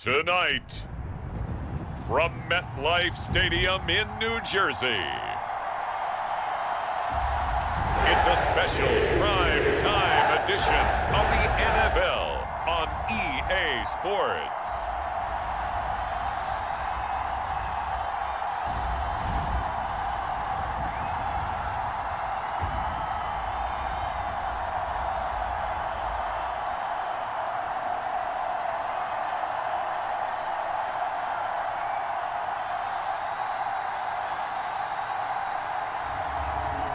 Tonight, from MetLife Stadium in New Jersey, it's a special prime time edition of the NFL on EA Sports.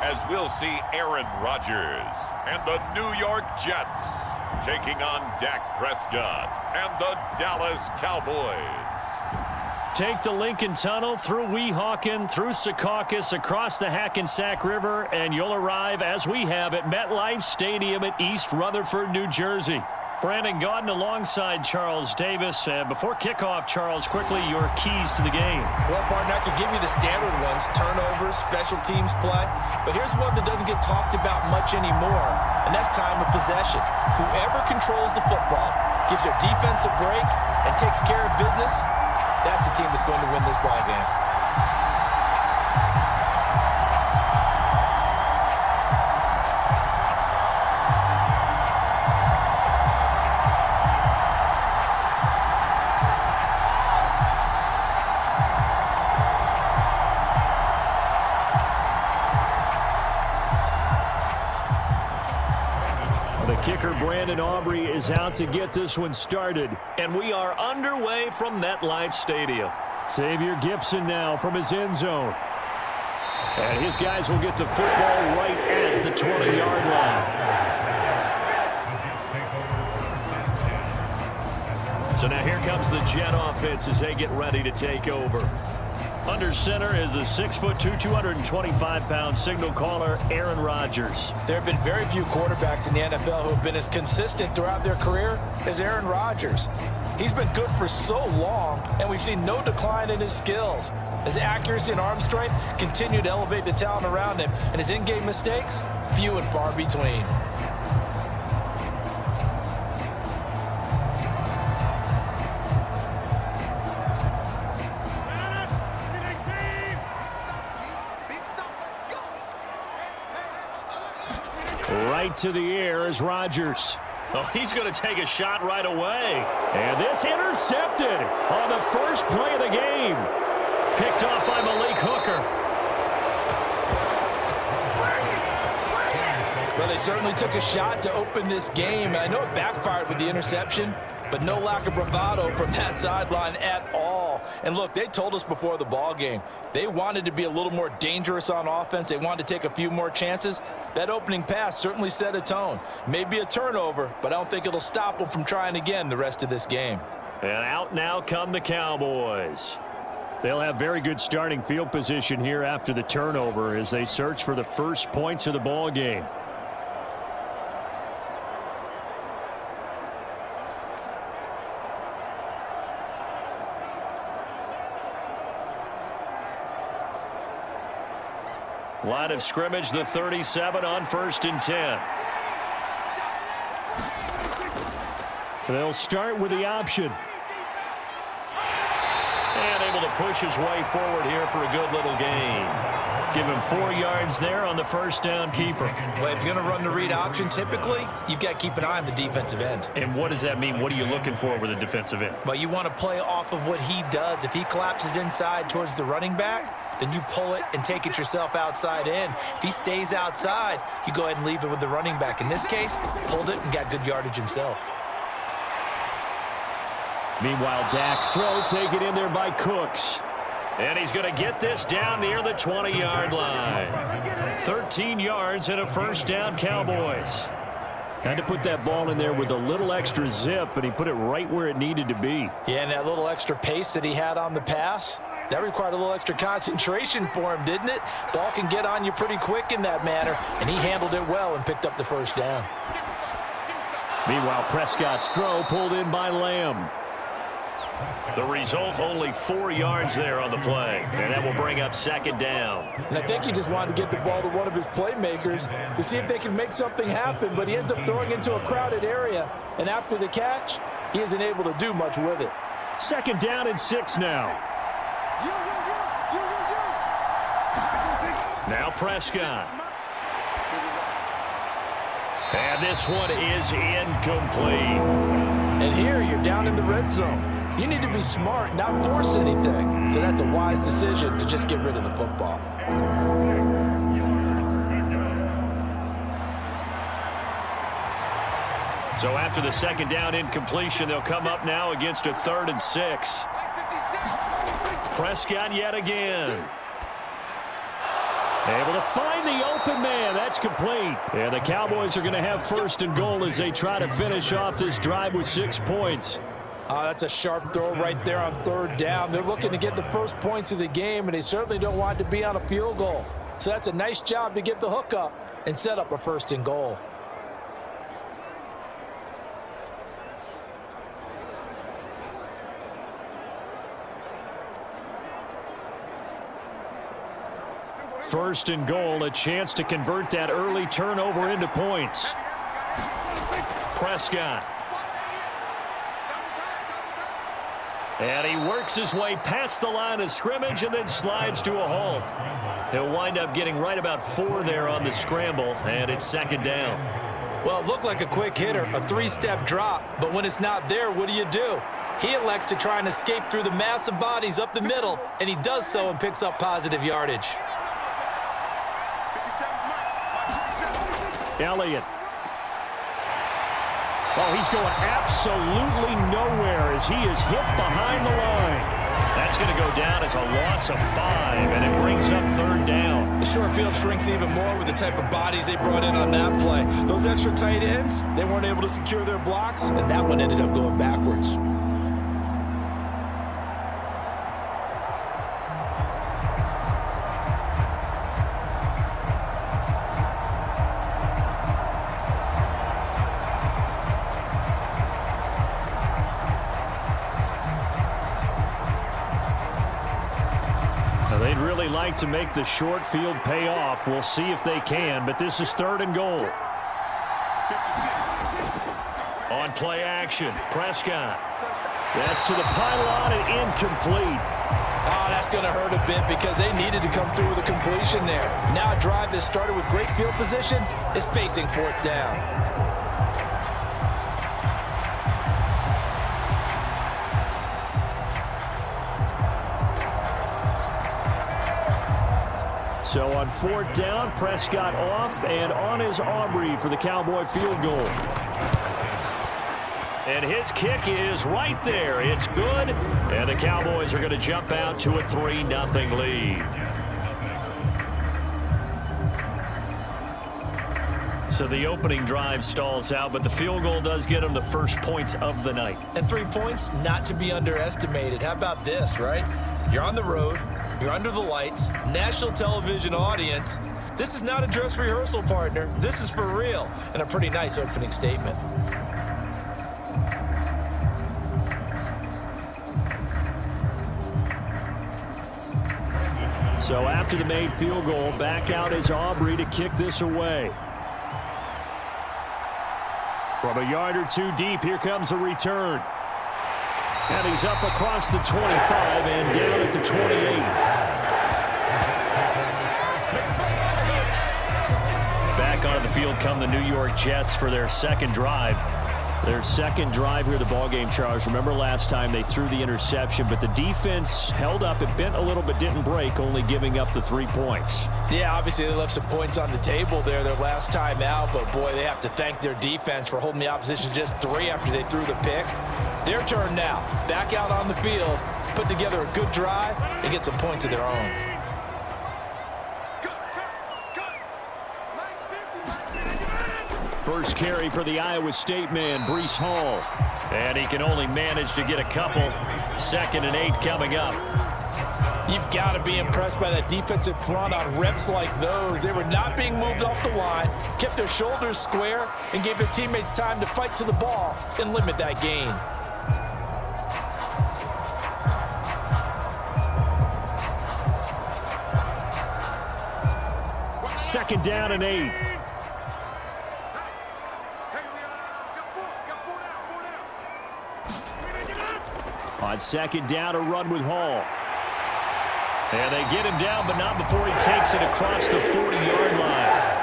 As we'll see Aaron Rodgers and the New York Jets taking on Dak Prescott and the Dallas Cowboys. Take the Lincoln Tunnel through Weehawken, through Secaucus, across the Hackensack River, and you'll arrive, as we have, at MetLife Stadium at East Rutherford, New Jersey. Brandon Gaudin alongside Charles Davis. Before kickoff, Charles, quickly your keys to the game. Well, partner, I could give you the standard ones, turnovers, special teams play. But here's one that doesn't get talked about much anymore, and that's time of possession. Whoever controls the football, gives their defense a break, and takes care of business, that's the team that's going to win this ball game. Kicker Brandon Aubrey is out to get this one started, and we are underway from MetLife Stadium. Xavier Gipson now from his end zone. And his guys will get the football right at the 20-yard line. So now here comes the Jet offense as they get ready to take over. Under center is a 6'2", 225-pound signal caller, Aaron Rodgers. There have been very few quarterbacks in the NFL who have been as consistent throughout their career as Aaron Rodgers. He's been good for so long, and we've seen no decline in his skills. His accuracy and arm strength continue to elevate the talent around him, and his in-game mistakes, few and far between. Right to the air is Rodgers. Oh, he's going to take a shot right away. And this intercepted on the first play of the game. Picked off by Malik Hooker. Well, they certainly took a shot to open this game. I know it backfired with the interception, but no lack of bravado from that sideline at all. And look, they told us before the ball game, they wanted to be a little more dangerous on offense. They wanted to take a few more chances. That opening pass certainly set a tone. Maybe a turnover, but I don't think it'll stop them from trying again the rest of this game. And out now come the Cowboys. They'll have very good starting field position here after the turnover as they search for the first points of the ball game. Line of scrimmage, the 37 on 1st and 10. They'll start with the option. And able to push his way forward here for a good little gain. Give him 4 yards there on the first down keeper. Well, if you're going to run the read option, typically, you've got to keep an eye on the defensive end. And what does that mean? What are you looking for with a defensive end? Well, you want to play off of what he does. If he collapses inside towards the running back, then you pull it and take it yourself outside in. If he stays outside, you go ahead and leave it with the running back. In this case, pulled it and got good yardage himself. Meanwhile, Dak's throw taken in there by Cooks. And he's going to get this down near the 20-yard line. 13 yards and a first down, Cowboys. Had to put that ball in there with a little extra zip, and he put it right where it needed to be. Yeah, and that little extra pace that he had on the pass, that required a little extra concentration for him, didn't it? Ball can get on you pretty quick in that manner, and he handled it well and picked up the first down. Meanwhile, Prescott's throw pulled in by Lamb. The result, only 4 yards there on the play, and that will bring up second down. And I think he just wanted to get the ball to one of his playmakers to see if they can make something happen, but he ends up throwing into a crowded area, and after the catch, he isn't able to do much with it. Second down and 6 now. Now Prescott. And this one is incomplete. And here you're down in the red zone. You need to be smart, not force anything. So that's a wise decision to just get rid of the football. So after the second down incompletion, they'll come up now against a 3rd and 6. Prescott yet again. Able to find the open man. That's complete. And the Cowboys are going to have 1st and goal as they try to finish off this drive with 6 points. That's a sharp throw right there on 3rd down. They're looking to get the first points of the game, and they certainly don't want to be on a field goal. So that's a nice job to get the hook up and set up a 1st and goal. First and goal, a chance to convert that early turnover into points. Prescott. And he works his way past the line of scrimmage and then slides to a halt. He'll wind up getting right about 4 there on the scramble, and it's 2nd down. Well, it looked like a quick hitter, a 3-step drop, but when it's not there, what do? He elects to try and escape through the massive bodies up the middle, and he does so and picks up positive yardage. Elliott. Oh, he's going absolutely nowhere as he is hit behind the line. That's going to go down as a loss of 5, and it brings up 3rd down. The short field shrinks even more with the type of bodies they brought in on that play. Those extra tight ends, they weren't able to secure their blocks, and that one ended up going backwards. They'd really like to make the short field pay off. We'll see if they can, but this is 3rd and goal. On play action, Prescott. That's to the pylon and incomplete. Oh, that's going to hurt a bit because they needed to come through with a completion there. Now a drive that started with great field position is facing 4th down. So on 4th down, Prescott off and on is Aubrey for the Cowboy field goal. And his kick is right there. It's good. And the Cowboys are going to jump out to a 3-0 lead. So the opening drive stalls out, but the field goal does get them the first points of the night. And 3 points, not to be underestimated. How about this, right? You're on the road. You're under the lights, national television audience. This is not a dress rehearsal, partner. This is for real, and a pretty nice opening statement. So after the made field goal, back out is Aubrey to kick this away. From a yard or 2 deep, here comes a return. And he's up across the 25 and down at the 28. Back onto the field come the New York Jets for their 2nd drive. Their 2nd drive here of the ballgame, Charles. Remember last time they threw the interception, but the defense held up. It bent a little but didn't break, only giving up the 3 points. Yeah, obviously they left some points on the table there their last time out, but boy, they have to thank their defense for holding the opposition just 3 after they threw the pick. Their turn now. Back out on the field, put together a good drive, and get some points of their own. First carry for the Iowa State man, Breece Hall. And he can only manage to get a couple. 2nd and 8 coming up. You've got to be impressed by that defensive front on reps like those. They were not being moved off the line, kept their shoulders square, and gave their teammates time to fight to the ball and limit that gain. Second down and 8. On second down, a run with Hall. And they get him down, but not before he takes it across the 40-yard line.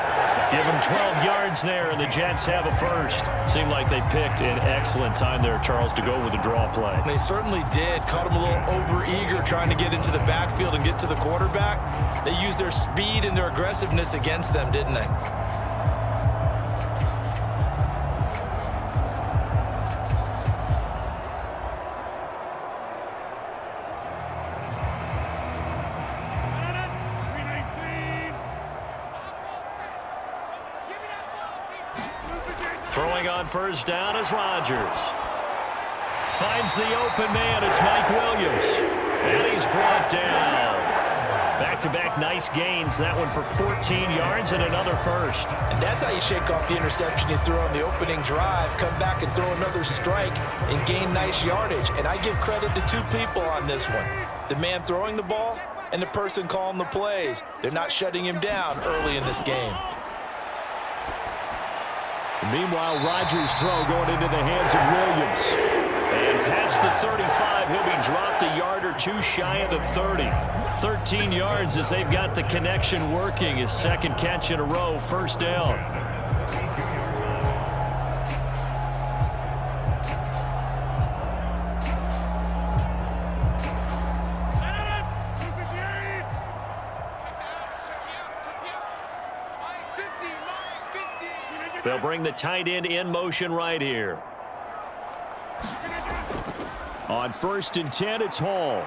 Give him 12 yards there, and the Jets have a first. Seemed like they picked an excellent time there, Charles, to go with the draw play. They certainly did. Caught him a little over-eager trying to get into the backfield and get to the quarterback. They used their speed and their aggressiveness against them, didn't they? Throwing on first down is Rodgers. Finds the open man. It's Mike Williams. And he's brought down. Back-to-back nice gains. That one for 14 yards and another first. And that's how you shake off the interception you threw on the opening drive. Come back and throw another strike and gain nice yardage. And I give credit to two people on this one. The man throwing the ball and the person calling the plays. They're not shutting him down early in this game. Meanwhile, Rodgers' throw going into the hands of Williams. And past the 35, he'll be dropped a yard or two shy of the 30. 13 yards as they've got the connection working. His second catch in a row, first down. They'll bring the tight end in motion right here. On 1st and 10, it's Hall.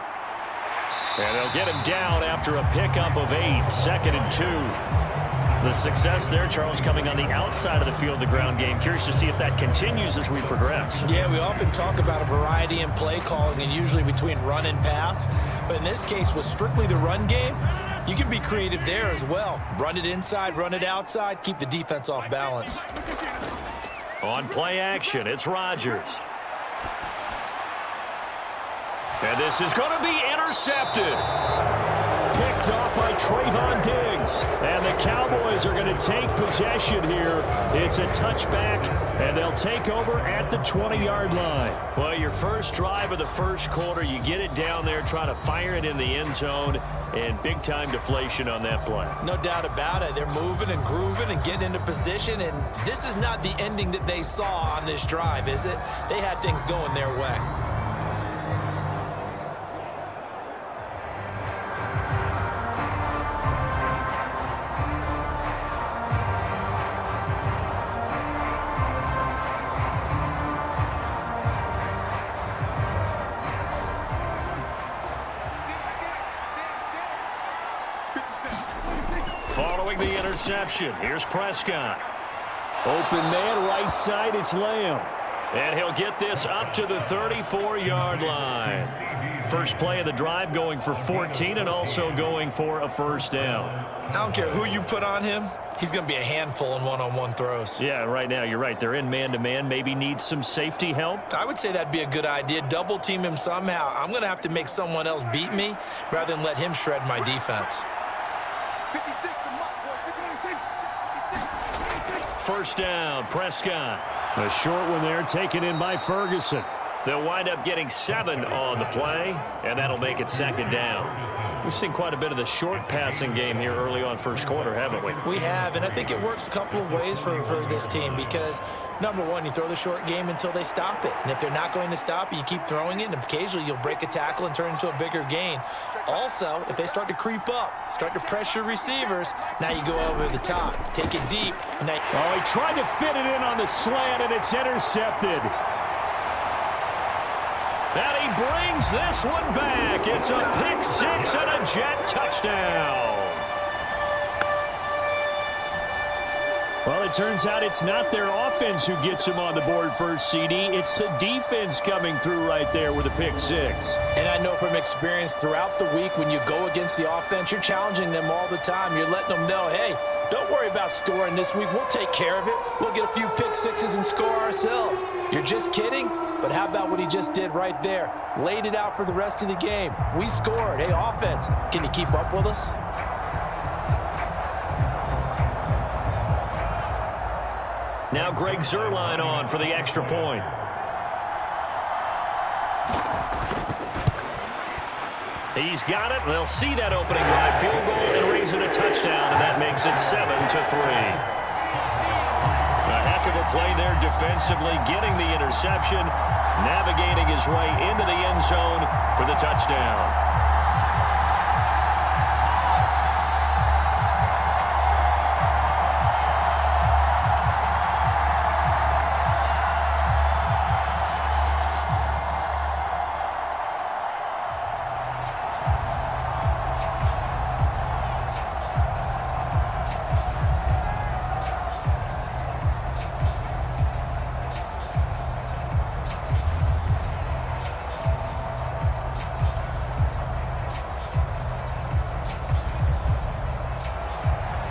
And they'll get him down after a pickup of 8, 2nd and 2. The success there, Charles, coming on the outside of the field, the ground game. Curious to see if that continues as we progress. Yeah, we often talk about a variety in play calling and usually between run and pass. But in this case, with strictly the run game, you can be creative there as well. Run it inside, run it outside, keep the defense off balance. On play action, it's Rodgers. And this is going to be intercepted. Picked off by Trayvon Diggs. And the Cowboys are going to take possession here. It's a touchback, and they'll take over at the 20-yard line. Well, your first drive of the first quarter, you get it down there, try to fire it in the end zone, and big-time deflation on that play. No doubt about it. They're moving and grooving and getting into position, and this is not the ending that they saw on this drive, is it? They had things going their way. Following the interception, here's Prescott. Open man, right side, it's Lamb. And he'll get this up to the 34-yard line. First play of the drive going for 14 and also going for a first down. I don't care who you put on him. He's going to be a handful in one-on-one throws. Yeah, right now, you're right. They're in man-to-man. Maybe need some safety help. I would say that'd be a good idea. Double team him somehow. I'm going to have to make someone else beat me rather than let him shred my defense. First down, Prescott. A short one there, taken in by Ferguson. They'll wind up getting 7 on the play, and that'll make it second down. We've seen quite a bit of the short passing game here early on first quarter, haven't we? We have, and I think it works a couple of ways for this team because, number one, you throw the short game until they stop it. And if they're not going to stop it, you keep throwing it, and occasionally you'll break a tackle and turn into a bigger gain. Also, if they start to creep up, start to pressure receivers, now you go over the top, take it deep. And now he tried to fit it in on the slant, and it's intercepted. And he brings this one back. It's a pick 6 and a Jet touchdown. Well, it turns out it's not their offense who gets him on the board first, CD. It's the defense coming through right there with a pick 6. And I know from experience throughout the week when you go against the offense, you're challenging them all the time. You're letting them know, hey, don't worry about scoring this week. We'll take care of it. We'll get a few pick 6s and score ourselves. You're just kidding? But how about what he just did right there? Laid it out for the rest of the game. We scored. Hey, offense, can you keep up with us? Now Greg Zuerlein on for the extra point. He's got it. They'll see that opening drive field goal and raise it a touchdown, and that makes it 7-3. A heck of a play there defensively, getting the interception, navigating his way into the end zone for the touchdown.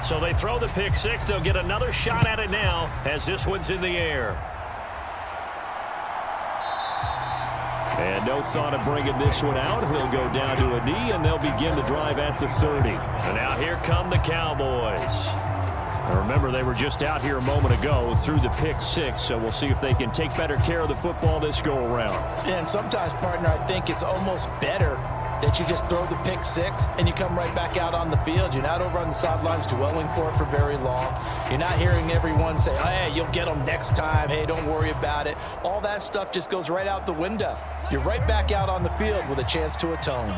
So they throw the pick six. They'll get another shot at it now as this one's in the air. And no thought of bringing this one out. He'll go down to a knee, and they'll begin the drive at the 30. And now here come the Cowboys. Now remember, they were just out here a moment ago through the pick six, so we'll see if they can take better care of the football this go-around. And sometimes, partner, I think it's almost better that you just throw the pick six and you come right back out on the field. You're not over on the sidelines dwelling for it for very long. You're not hearing everyone say, hey, you'll get them next time. Hey, don't worry about it. All that stuff just goes right out the window. You're right back out on the field with a chance to atone.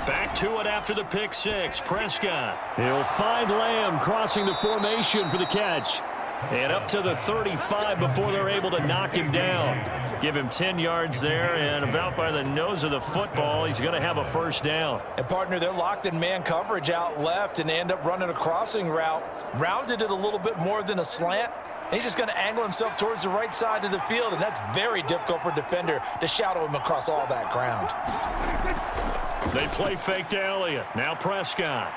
Back to it after the pick six. Prescott. He'll find Lamb crossing the formation for the catch. And up to the 35 before they're able to knock him down. Give him 10 yards there, and about by the nose of the football, he's going to have a first down. And, partner, they're locked in man coverage out left, and they end up running a crossing route. Rounded it a little bit more than a slant. And he's just going to angle himself towards the right side of the field, and that's very difficult for a defender to shadow him across all that ground. They play fake to Elliott. Now Prescott.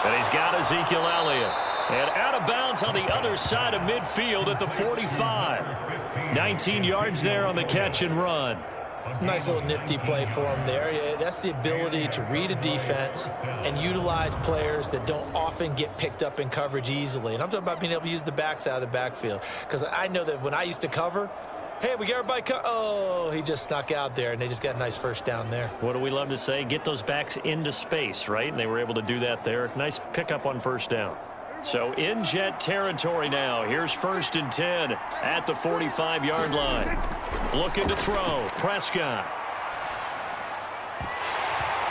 And he's got Ezekiel Elliott. And out of bounds on the other side of midfield at the 45. 19 yards there on the catch and run. Nice little nifty play for him there. Yeah, that's the ability to read a defense and utilize players that don't often get picked up in coverage easily. And I'm talking about being able to use the backs out of the backfield. Because I know that when I used to cover, hey, we got everybody oh, he just snuck out there, and they just got a nice first down there. What do we love to say? Get those backs into space, right? And they were able to do that there. Nice pickup on first down. So in Jet territory now. Here's 1st and 10 at the 45-yard line. Looking to throw. Prescott.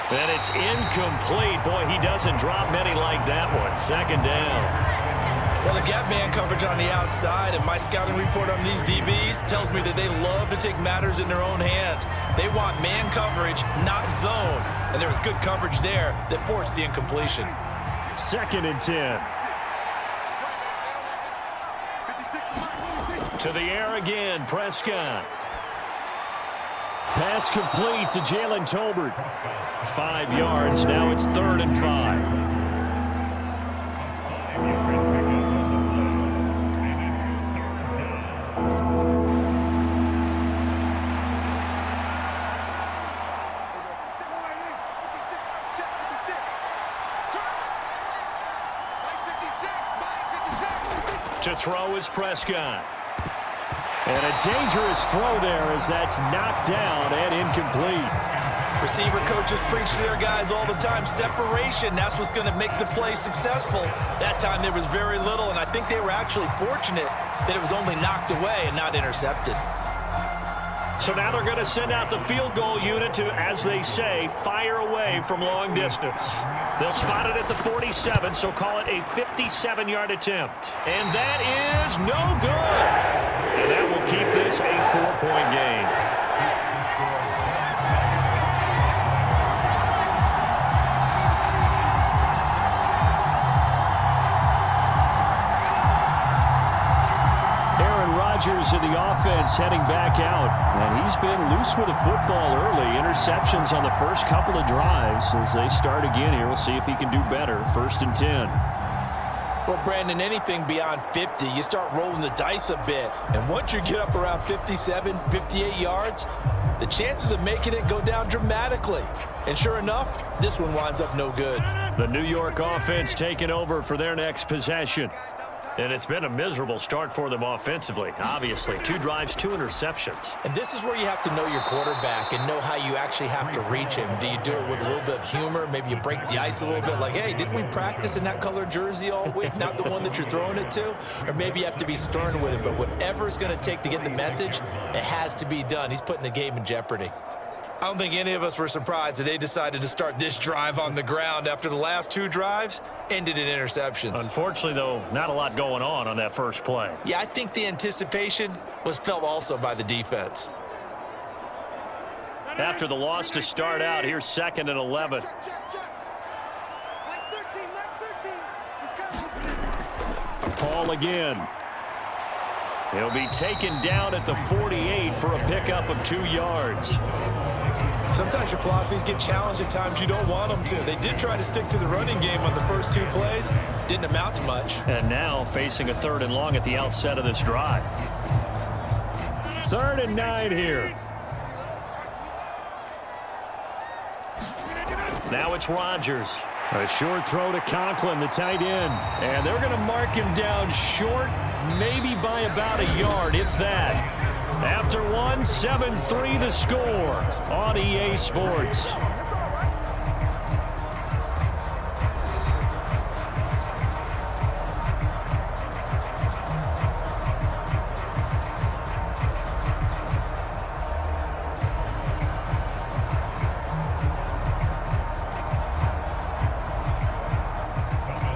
And it's incomplete. Boy, he doesn't drop many like that one. 2nd down. Well, they've got man coverage on the outside, and my scouting report on these DBs tells me that they love to take matters in their own hands. They want man coverage, not zone. And there was good coverage there that forced the incompletion. 2nd and 10. To the air again, Prescott. Pass complete to Jalen Tolbert. 5 yards, now it's 3rd and 5. To throw is Prescott. And a dangerous throw there as that's knocked down and incomplete. Receiver coaches preach to their guys all the time. Separation, that's what's going to make the play successful. That time there was very little, and I think they were actually fortunate that it was only knocked away and not intercepted. So now they're going to send out the field goal unit to, as they say, fire away from long distance. They'll spot it at the 47, so call it a 57-yard attempt. And that is no good. And that will keep this a 4-point game. Rodgers in the offense heading back out, and he's been loose with the football early. Interceptions on the first couple of drives as they start again here. We'll see if he can do better. 1st and 10. Well, Brandon, anything beyond 50, you start rolling the dice a bit. And once you get up around 57, 58 yards, the chances of making it go down dramatically. And sure enough, this one winds up no good. The New York offense taking over for their next possession. And it's been a miserable start for them offensively. Obviously, 2 drives, 2 interceptions. And this is where you have to know your quarterback and know how you actually have to reach him. Do you do it with a little bit of humor? Maybe you break the ice a little bit like, hey, didn't we practice in that color jersey all week, not the one that you're throwing it to? Or maybe you have to be stern with him. But whatever it's going to take to get the message, it has to be done. He's putting the game in jeopardy. I don't think any of us were surprised that they decided to start this drive on the ground after the last 2 drives ended in interceptions. Unfortunately, though, not a lot going on that first play. Yeah, I think the anticipation was felt also by the defense. After the loss to start out, here's 2nd and 11. Paul again. He'll be taken down at the 48 for a pickup of 2 yards. Sometimes your philosophies get challenged at times you don't want them to. They did try to stick to the running game on the first 2 plays. Didn't amount to much. And now facing a 3rd and long at the outset of this drive. 3rd and 9 here. Now it's Rodgers. A short throw to Conklin, the tight end. And they're going to mark him down short, maybe by about a yard, if that. After 1, 7-3 the score on EA Sports.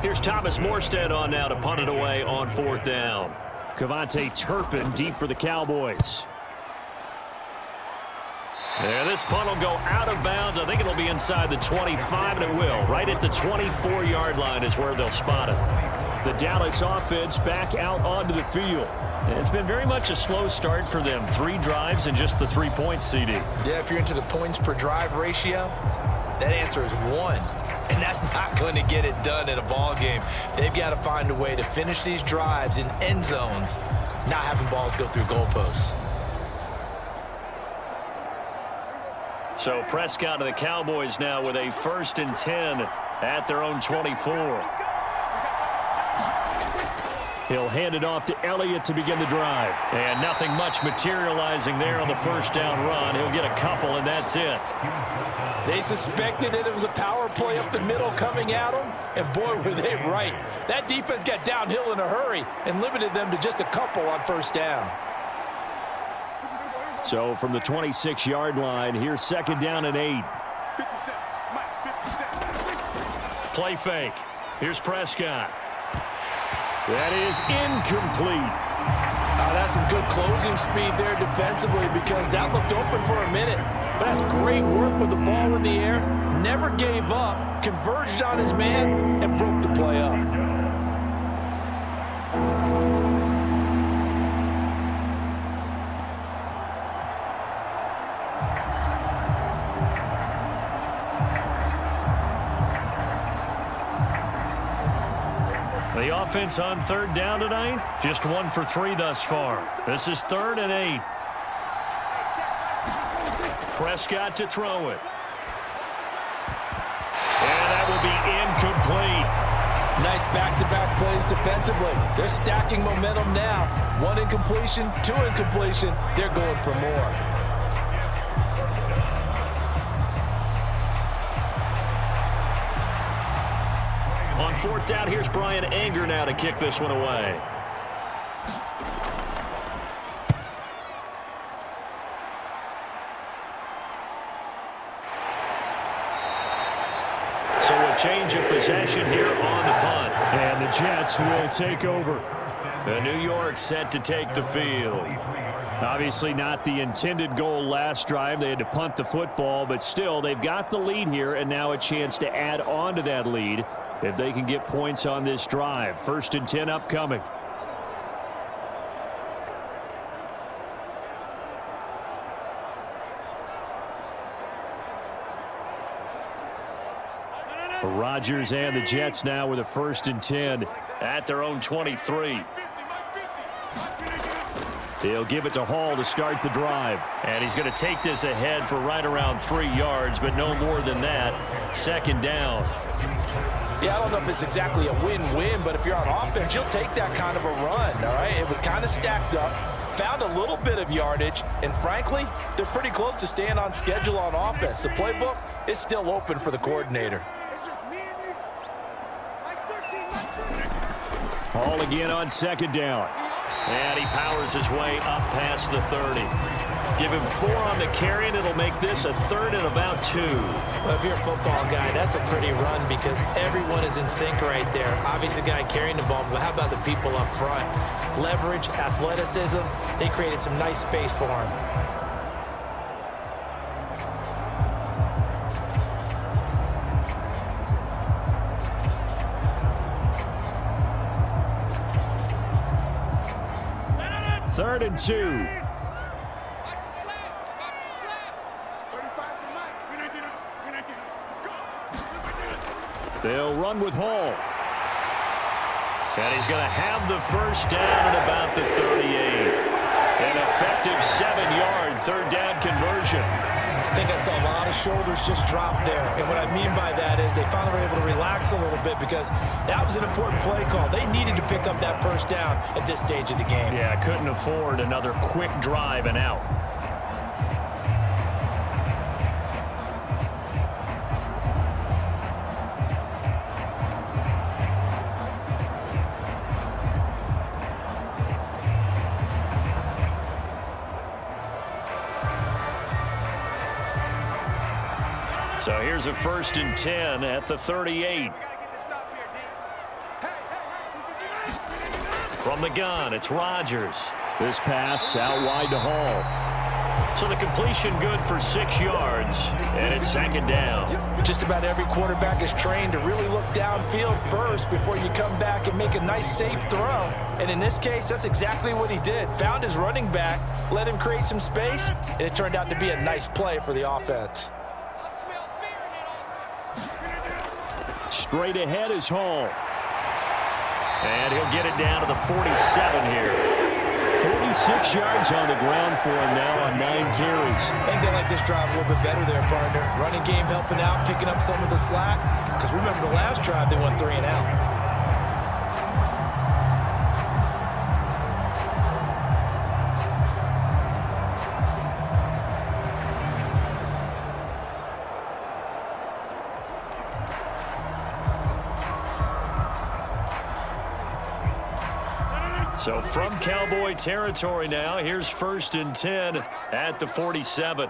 Here's Thomas Morstead on now to punt it away on 4th down. Cavante Turpin deep for the Cowboys. And this punt will go out of bounds. I think it'll be inside the 25, and it will. Right at the 24-yard line is where they'll spot it. The Dallas offense back out onto the field. And it's been very much a slow start for them. 3 drives and just the 3 points, CD. Yeah, if you're into the points per drive ratio, that answer is 1. And that's not going to get it done in a ball game. They've got to find a way to finish these drives in end zones, not having balls go through goalposts. So Prescott of the Cowboys now with a 1st and 10 at their own 24. He'll hand it off to Elliott to begin the drive. And nothing much materializing there on the 1st down run. He'll get a couple, and that's it. They suspected that it was a power play up the middle coming at them, and boy, were they right. That defense got downhill in a hurry and limited them to just a couple on 1st down. So from the 26-yard line, here's 2nd down and 8. Play fake. Here's Prescott. That is incomplete. That's some good closing speed there defensively because that looked open for a minute. But that's great work with the ball in the air. Never gave up, converged on his man, and broke the play up. The offense on 3rd down tonight, just 1 for 3 thus far. This is 3rd and 8. Prescott to throw it. And that will be incomplete. Nice back-to-back plays defensively. They're stacking momentum now. 1 incompletion, 2 incompletion. They're going for more. On 4th down, here's Brian Anger now to kick this one away. So a change of possession here on the punt. And the Jets will take over. The New York set to take the field. Obviously not the intended goal last drive. They had to punt the football, but still they've got the lead here and now a chance to add on to that lead if they can get points on this drive. 1st and 10 upcoming. Rodgers and the Jets now with a 1st and 10 at their own 23. He'll give it to Hall to start the drive. And he's going to take this ahead for right around 3 yards, but no more than that. 2nd down. Yeah, I don't know if it's exactly a win-win, but if you're on offense, you'll take that kind of a run, all right? It was kind of stacked up, found a little bit of yardage, and frankly, they're pretty close to staying on schedule on offense. The playbook is still open for the coordinator. Ball again on second down. And he powers his way up past the 30. Give him 4 on the carry, and it'll make this a 3rd and about 2. Well, if you're a football guy, that's a pretty run because everyone is in sync right there. Obviously, the guy carrying the ball, but how about the people up front? Leverage, athleticism, they created some nice space for him. Third and 2. They'll run with Hall. And he's going to have the first down at about the 38. An effective 7-yard third down conversion. I think I saw a lot of shoulders just drop there. And what I mean by that is they finally were able to relax a little bit because that was an important play call. They needed to pick up that first down at this stage of the game. Yeah, couldn't afford another quick drive and out. So here's a 1st and 10 at the 38. From the gun, it's Rodgers. This pass out wide to Hall. So the completion good for 6 yards, and it's 2nd down. Just about every quarterback is trained to really look downfield first before you come back and make a nice, safe throw. And in this case, that's exactly what he did. Found his running back, let him create some space, and it turned out to be a nice play for the offense. Straight ahead is Hall. And he'll get it down to the 47 here. 46 yards on the ground for him now on 9 carries. I think they like this drive a little bit better there, partner. Running game helping out, picking up some of the slack. Because remember the last drive, they went 3 and out. So from Cowboy territory now, here's 1st and 10 at the 47.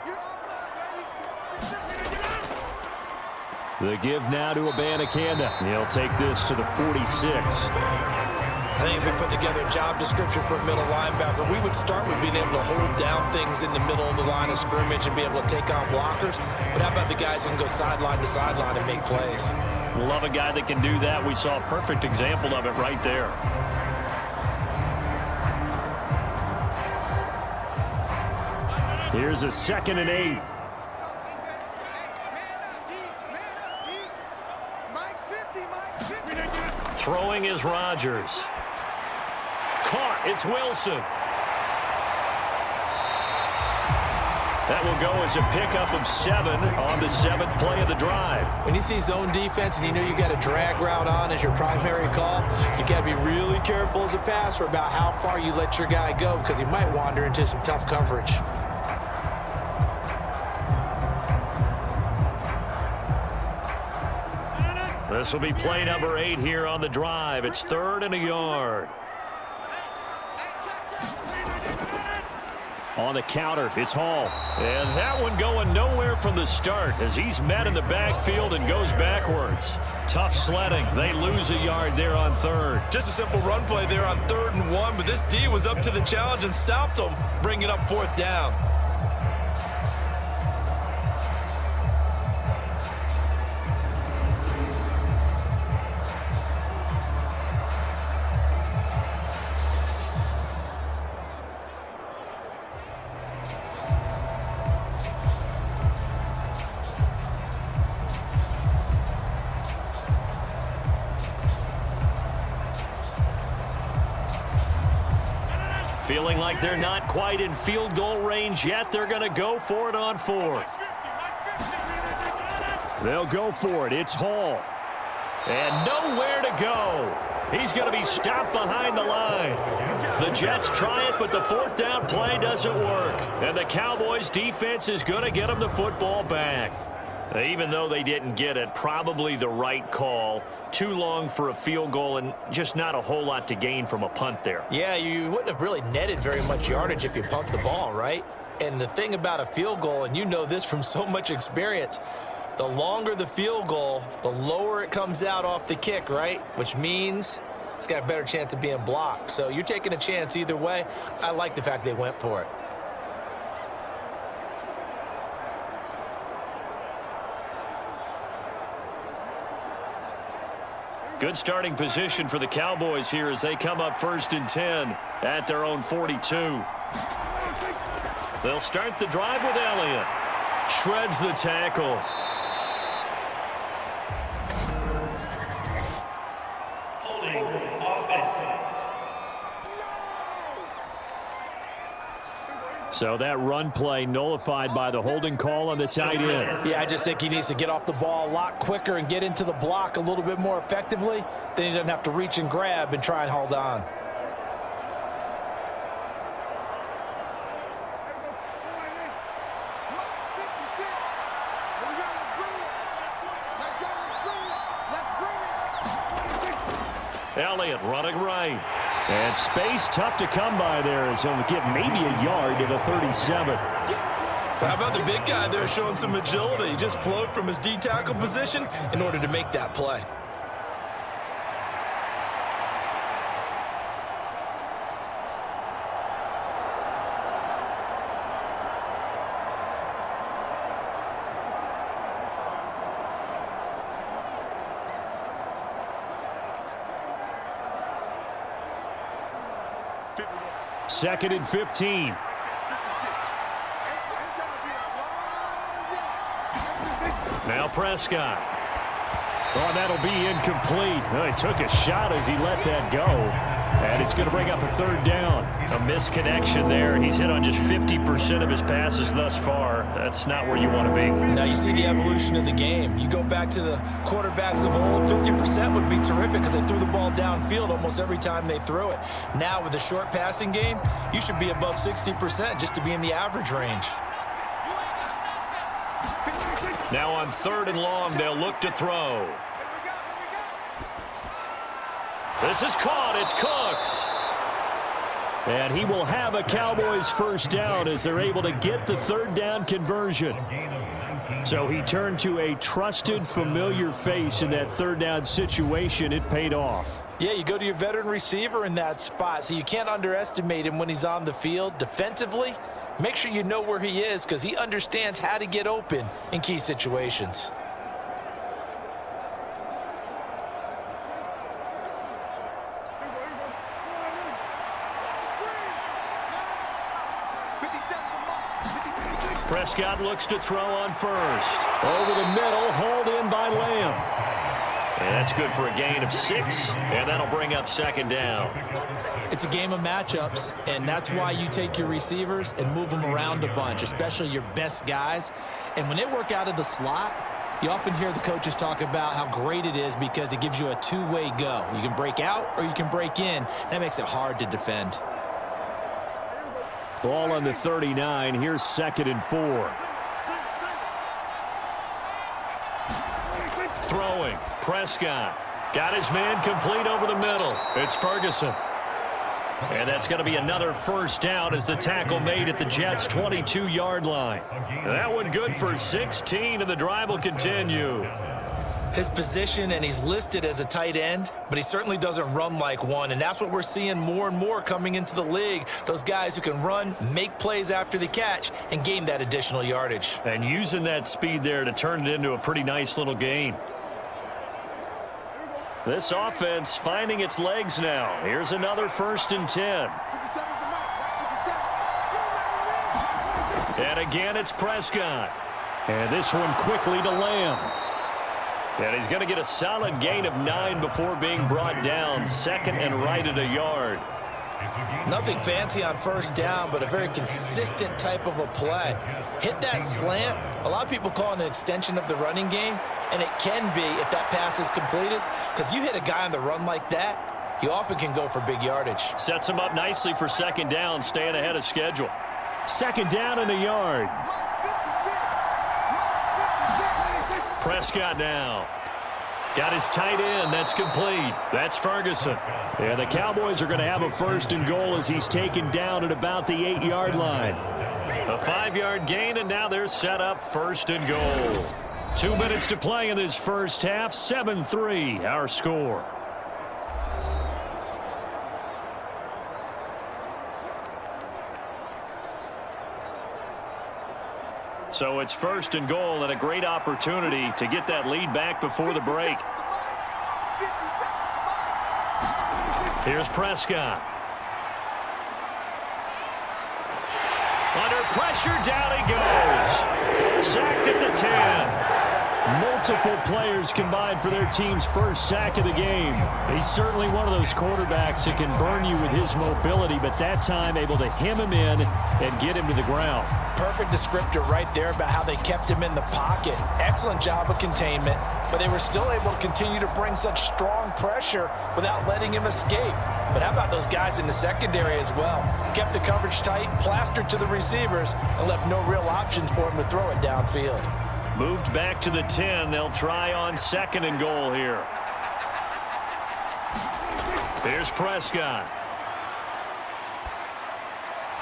The give now to Abanikanda. He'll take this to the 46. I think if we put together a job description for a middle linebacker, we would start with being able to hold down things in the middle of the line of scrimmage and be able to take on blockers. But how about the guys who can go sideline to sideline and make plays? Love a guy that can do that. We saw a perfect example of it right there. Here's a 2nd and 8. Throwing is Rodgers. Caught. It's Wilson. That will go as a pickup of 7 on the 7th play of the drive. When you see zone defense and you know you got a drag route on as your primary call, you got to be really careful as a passer about how far you let your guy go because he might wander into some tough coverage. This will be play number 8 here on the drive. It's 3rd and a yard. On the counter, it's Hall. And that one going nowhere from the start as he's met in the backfield and goes backwards. Tough sledding. They lose a yard there on 3rd. Just a simple run play there on 3rd and 1, but this D was up to the challenge and stopped them, bringing up 4th down. Feeling like they're not quite in field goal range yet. They're going to go for it on 4th. They'll go for it. It's Hall. And nowhere to go. He's going to be stopped behind the line. The Jets try it, but the fourth down play doesn't work. And the Cowboys defense is going to get them the football back. Even though they didn't get it, probably the right call. Too long for a field goal and just not a whole lot to gain from a punt there. Yeah, you wouldn't have really netted very much yardage if you pumped the ball, right? And the thing about a field goal, and you know this from so much experience, the longer the field goal, the lower it comes out off the kick, right? Which means it's got a better chance of being blocked. So you're taking a chance either way. I like the fact they went for it. Good starting position for the Cowboys here as they come up 1st and 10 at their own 42. They'll start the drive with Elliott. Shreds the tackle. So that run play nullified by the holding call on the tight end. Yeah, I just think he needs to get off the ball a lot quicker and get into the block a little bit more effectively. Then he doesn't have to reach and grab and try and hold on. Elliott running right. And space tough to come by there as he'll get maybe a yard to the 37. How about the big guy there showing some agility? He just flowed from his D-tackle position in order to make that play. Second and 15. Now Prescott. Oh, that'll be incomplete. Oh, he took a shot as he let that go. And it's going to bring up a 3rd down. A misconnection there. He's hit on just 50% of his passes thus far. That's not where you want to be. Now you see the evolution of the game. You go back to the quarterbacks of old, 50% would be terrific because they threw the ball downfield almost every time they threw it. Now with the short passing game, you should be above 60% just to be in the average range. Now on 3rd and long, they'll look to throw. This is caught. It's Cooks. And he will have a Cowboys 1st down as they're able to get the 3rd down conversion. So he turned to a trusted, familiar face in that 3rd down situation. It paid off. Yeah, you go to your veteran receiver in that spot, so you can't underestimate him when he's on the field. Defensively, make sure you know where he is because he understands how to get open in key situations. Prescott looks to throw on 1st. Over the middle, hauled in by Lamb. And that's good for a gain of 6, and that'll bring up 2nd down. It's a game of matchups, and that's why you take your receivers and move them around a bunch, especially your best guys. And when they work out of the slot, you often hear the coaches talk about how great it is because it gives you a two-way go. You can break out or you can break in. That makes it hard to defend. Ball on the 39. Here's 2nd and 4. Throwing. Prescott. Got his man complete over the middle. It's Ferguson. And that's going to be another 1st down as the tackle made at the Jets' 22-yard line. That one good for 16, and the drive will continue. His position, and he's listed as a tight end, but he certainly doesn't run like one, and that's what we're seeing more and more coming into the league. Those guys who can run, make plays after the catch, and gain that additional yardage. And using that speed there to turn it into a pretty nice little gain. This offense finding its legs now. Here's another 1st and 10. And again, it's Prescott. And this one quickly to Lamb. And he's going to get a solid gain of 9 before being brought down. 2nd and right at a yard. Nothing fancy on first down, but a very consistent type of a play. Hit that slant. A lot of people call it an extension of the running game, and it can be if that pass is completed, because you hit a guy on the run like that, you often can go for big yardage. Sets him up nicely for second down, staying ahead of schedule. Second down and a yard. Prescott now. Got his tight end. That's complete. That's Ferguson. And the Cowboys are going to have a first and goal as he's taken down at about the 8-yard line. A 5-yard gain, and now they're set up first and goal. 2 minutes to play in this first half. 7-3, our score. So it's first and goal and a great opportunity to get that lead back before the break. Here's Prescott. Under pressure, down he goes. Sacked at the 10. Multiple players combined for their team's first sack of the game. He's certainly one of those quarterbacks that can burn you with his mobility, but that time able to hem him in and get him to the ground. Perfect descriptor right there about how they kept him in the pocket. Excellent job of containment, but they were still able to continue to bring such strong pressure without letting him escape. But how about those guys in the secondary as well? Kept the coverage tight, plastered to the receivers, and left no real options for him to throw it downfield. Moved back to the 10. They'll try on second and goal here. Here's Prescott.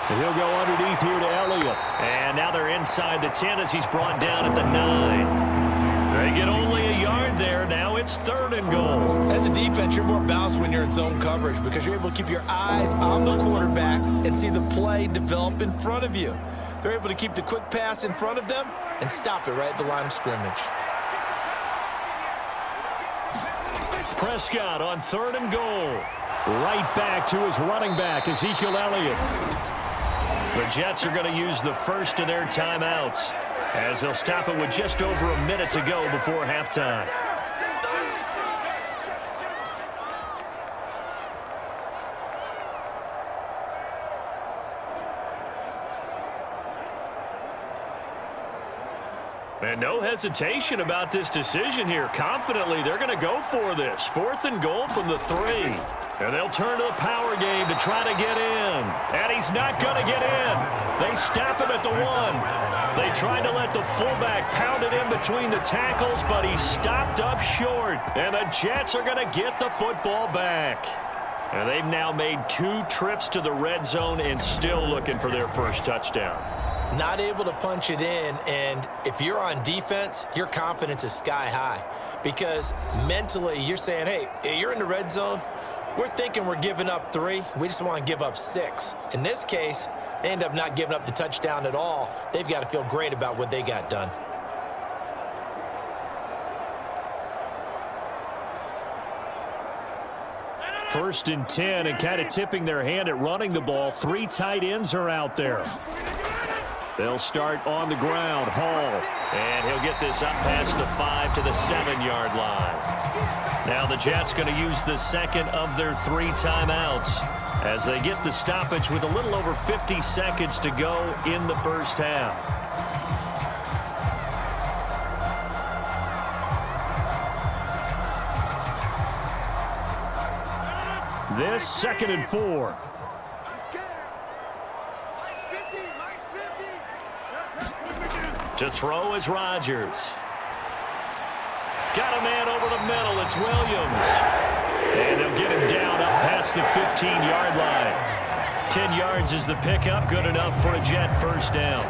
He'll go underneath here to Elliott. And now they're inside the 10 as he's brought down at the 9. They get only a yard there. Now it's third and goal. As a defense, you're more balanced when you're in zone coverage because you're able to keep your eyes on the quarterback and see the play develop in front of you. They're able to keep the quick pass in front of them and stop it right at the line of scrimmage. Prescott on third and goal. Right back to his running back, Ezekiel Elliott. The Jets are going to use the first of their timeouts as they'll stop it with just over a minute to go before halftime. And no hesitation about this decision here. Confidently, they're going to go for this. Fourth and goal from the 3. And they'll turn to the power game to try to get in. And he's not going to get in. They stop him at the 1. They tried to let the fullback pound it in between the tackles, but he stopped up short. And the Jets are going to get the football back. And they've now made 2 trips to the red zone and still looking for their first touchdown. Not able to punch it in, and if you're on defense, your confidence is sky high because mentally you're saying, hey, you're in the red zone. We're thinking we're giving up 3. We just want to give up 6. In this case, they end up not giving up the touchdown at all. They've got to feel great about what they got done. First and 10, and kind of tipping their hand at running the ball. 3 tight ends are out there. They'll start on the ground. Hall. And he'll get this up past the 5 to the 7-yard line. Now the Jets going to use the second of their 3 timeouts as they get the stoppage with a little over 50 seconds to go in the first half. This second and 4. To throw is Rodgers. Got a man over the middle. It's Williams. And they'll get him down up past the 15-yard line. 10 yards is the pickup. Good enough for a Jet first down.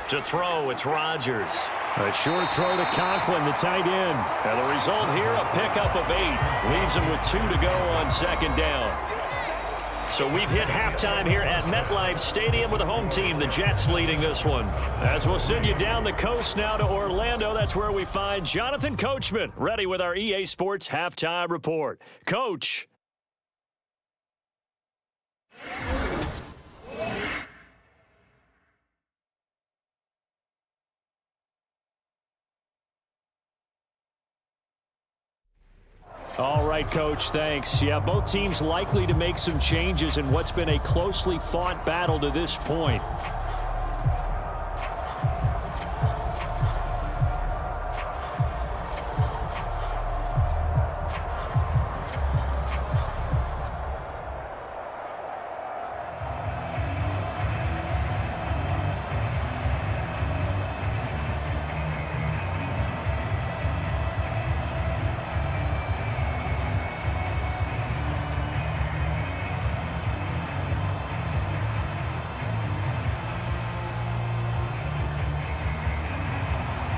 To throw, it's Rodgers. A short throw to Conklin, the tight end. And the result here, a pickup of 8. Leaves him with 2 to go on second down. So we've hit halftime here at MetLife Stadium with the home team, the Jets, leading this one. As we'll send you down the coast now to Orlando, that's where we find Jonathan Coachman, ready with our EA Sports Halftime Report. Coach. right, Coach. Thanks. Yeah, both teams likely to make some changes in what's been a closely fought battle to this point.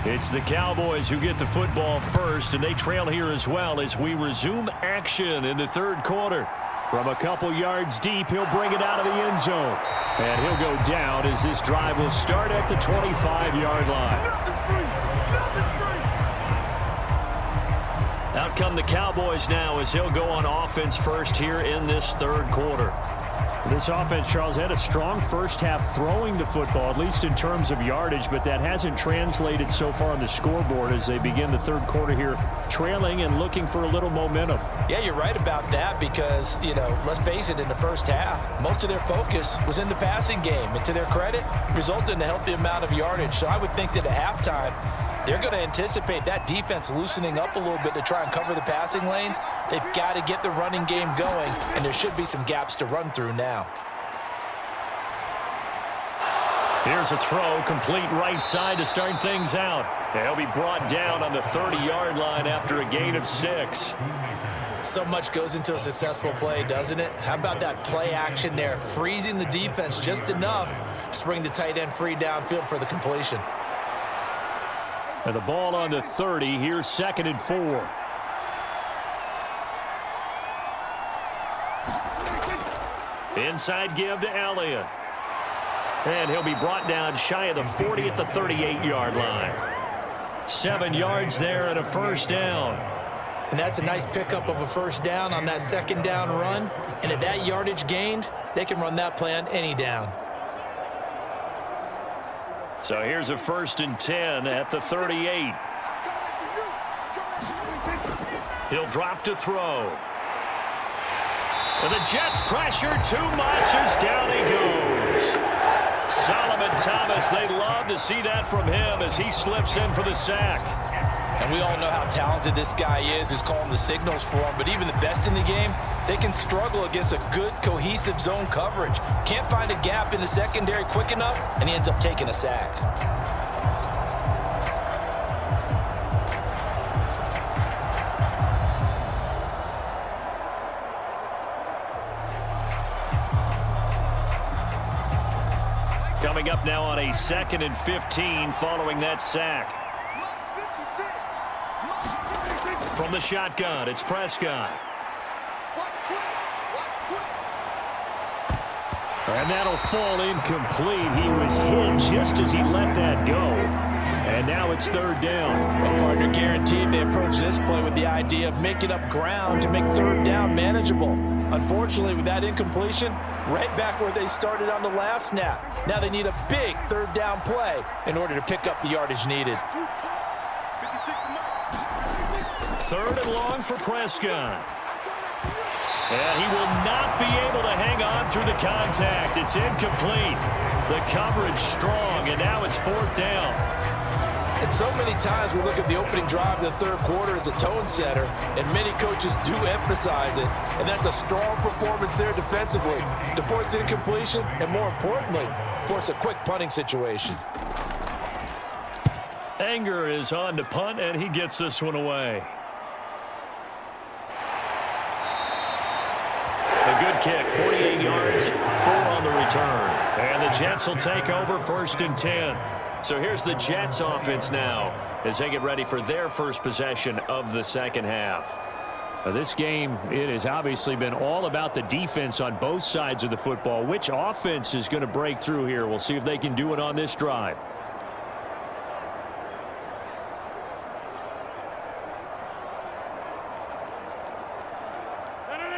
It's the Cowboys who get the football first, and they trail here as well as we resume action in the third quarter. From a couple yards deep, he'll bring it out of the end zone. And he'll go down as this drive will start at the 25-yard line. Out come the Cowboys now as he'll go on offense first here in this third quarter. This offense, Charles, had a strong first half throwing the football, at least in terms of yardage, but that hasn't translated so far on the scoreboard as they begin the third quarter here, trailing and looking for a little momentum. Yeah, you're right about that because, let's face it, in the first half, most of their focus was in the passing game. And to their credit, resulted in a healthy amount of yardage. So I would think that at halftime, they're going to anticipate that defense loosening up a little bit to try and cover the passing lanes. They've got to get the running game going, and there should be some gaps to run through now. Here's a throw, complete right side to start things out. They'll be brought down on the 30-yard line after a gain of 6. So much goes into a successful play, doesn't it? How about that play action there, freezing the defense just enough to bring the tight end free downfield for the completion. And the ball on the 30. Here's 2nd and 4. Inside give to Elliott. And he'll be brought down shy of the 40 at the 38-yard line. 7 yards there and a first down. And that's a nice pickup of a first down on that second down run. And at that yardage gained, they can run that play on any down. So here's a 1st and 10 at the 38. He'll drop to throw. And the Jets pressure too much as down he goes. Solomon Thomas, they love to see that from him as he slips in for the sack. And we all know how talented this guy is who's calling the signals for him, but even the best in the game, they can struggle against a good, cohesive zone coverage. Can't find a gap in the secondary quick enough, and he ends up taking a sack. Coming up now on a 2nd and 15 following that sack. From the shotgun, it's Prescott. And that'll fall incomplete. He was hit just as he let that go. And now it's 3rd down. Well, partner, guaranteed they approach this play with the idea of making up ground to make 3rd down manageable. Unfortunately, with that incompletion, right back where they started on the last snap. Now they need a big 3rd down play in order to pick up the yardage needed. 3rd and long for Prescott. And he will not be able to hang on through the contact. It's incomplete. The coverage strong, and now it's 4th down. And so many times we look at the opening drive of the third quarter as a tone setter, and many coaches do emphasize it. And that's a strong performance there defensively to force incompletion and, more importantly, force a quick punting situation. Anger is on to punt, and he gets this one away. A good kick, 48 yards, 4 on the return. And the Jets will take over 1st and 10. So here's the Jets offense now as they get ready for their first possession of the second half. Now this game, it has obviously been all about the defense on both sides of the football. Which offense is going to break through here? We'll see if they can do it on this drive.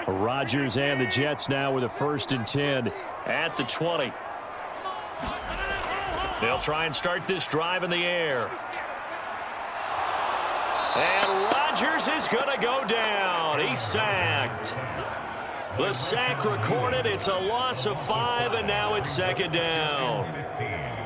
Rodgers and the Jets now with a 1st and 10 at the 20. They'll try and start this drive in the air. And Rodgers is going to go down. He's sacked. The sack recorded. It's a loss of 5, and now it's second down.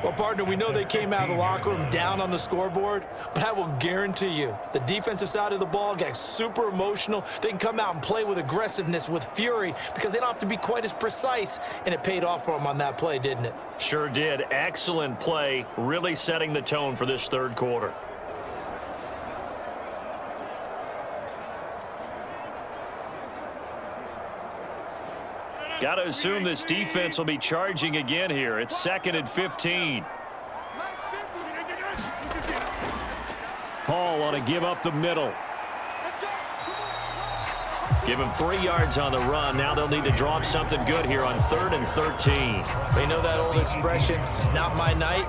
Well, partner, we know they came out of the locker room down on the scoreboard, but I will guarantee you the defensive side of the ball got super emotional. They can come out and play with aggressiveness, with fury, because they don't have to be quite as precise, and it paid off for them on that play, didn't it? Sure did. Excellent play, really setting the tone for this third quarter. Got to assume this defense will be charging again here. It's 2nd and 15. Paul want to give up the middle. Give him 3 yards on the run. Now they'll need to draw up something good here on 3rd and 13. They know that old expression, it's not my night.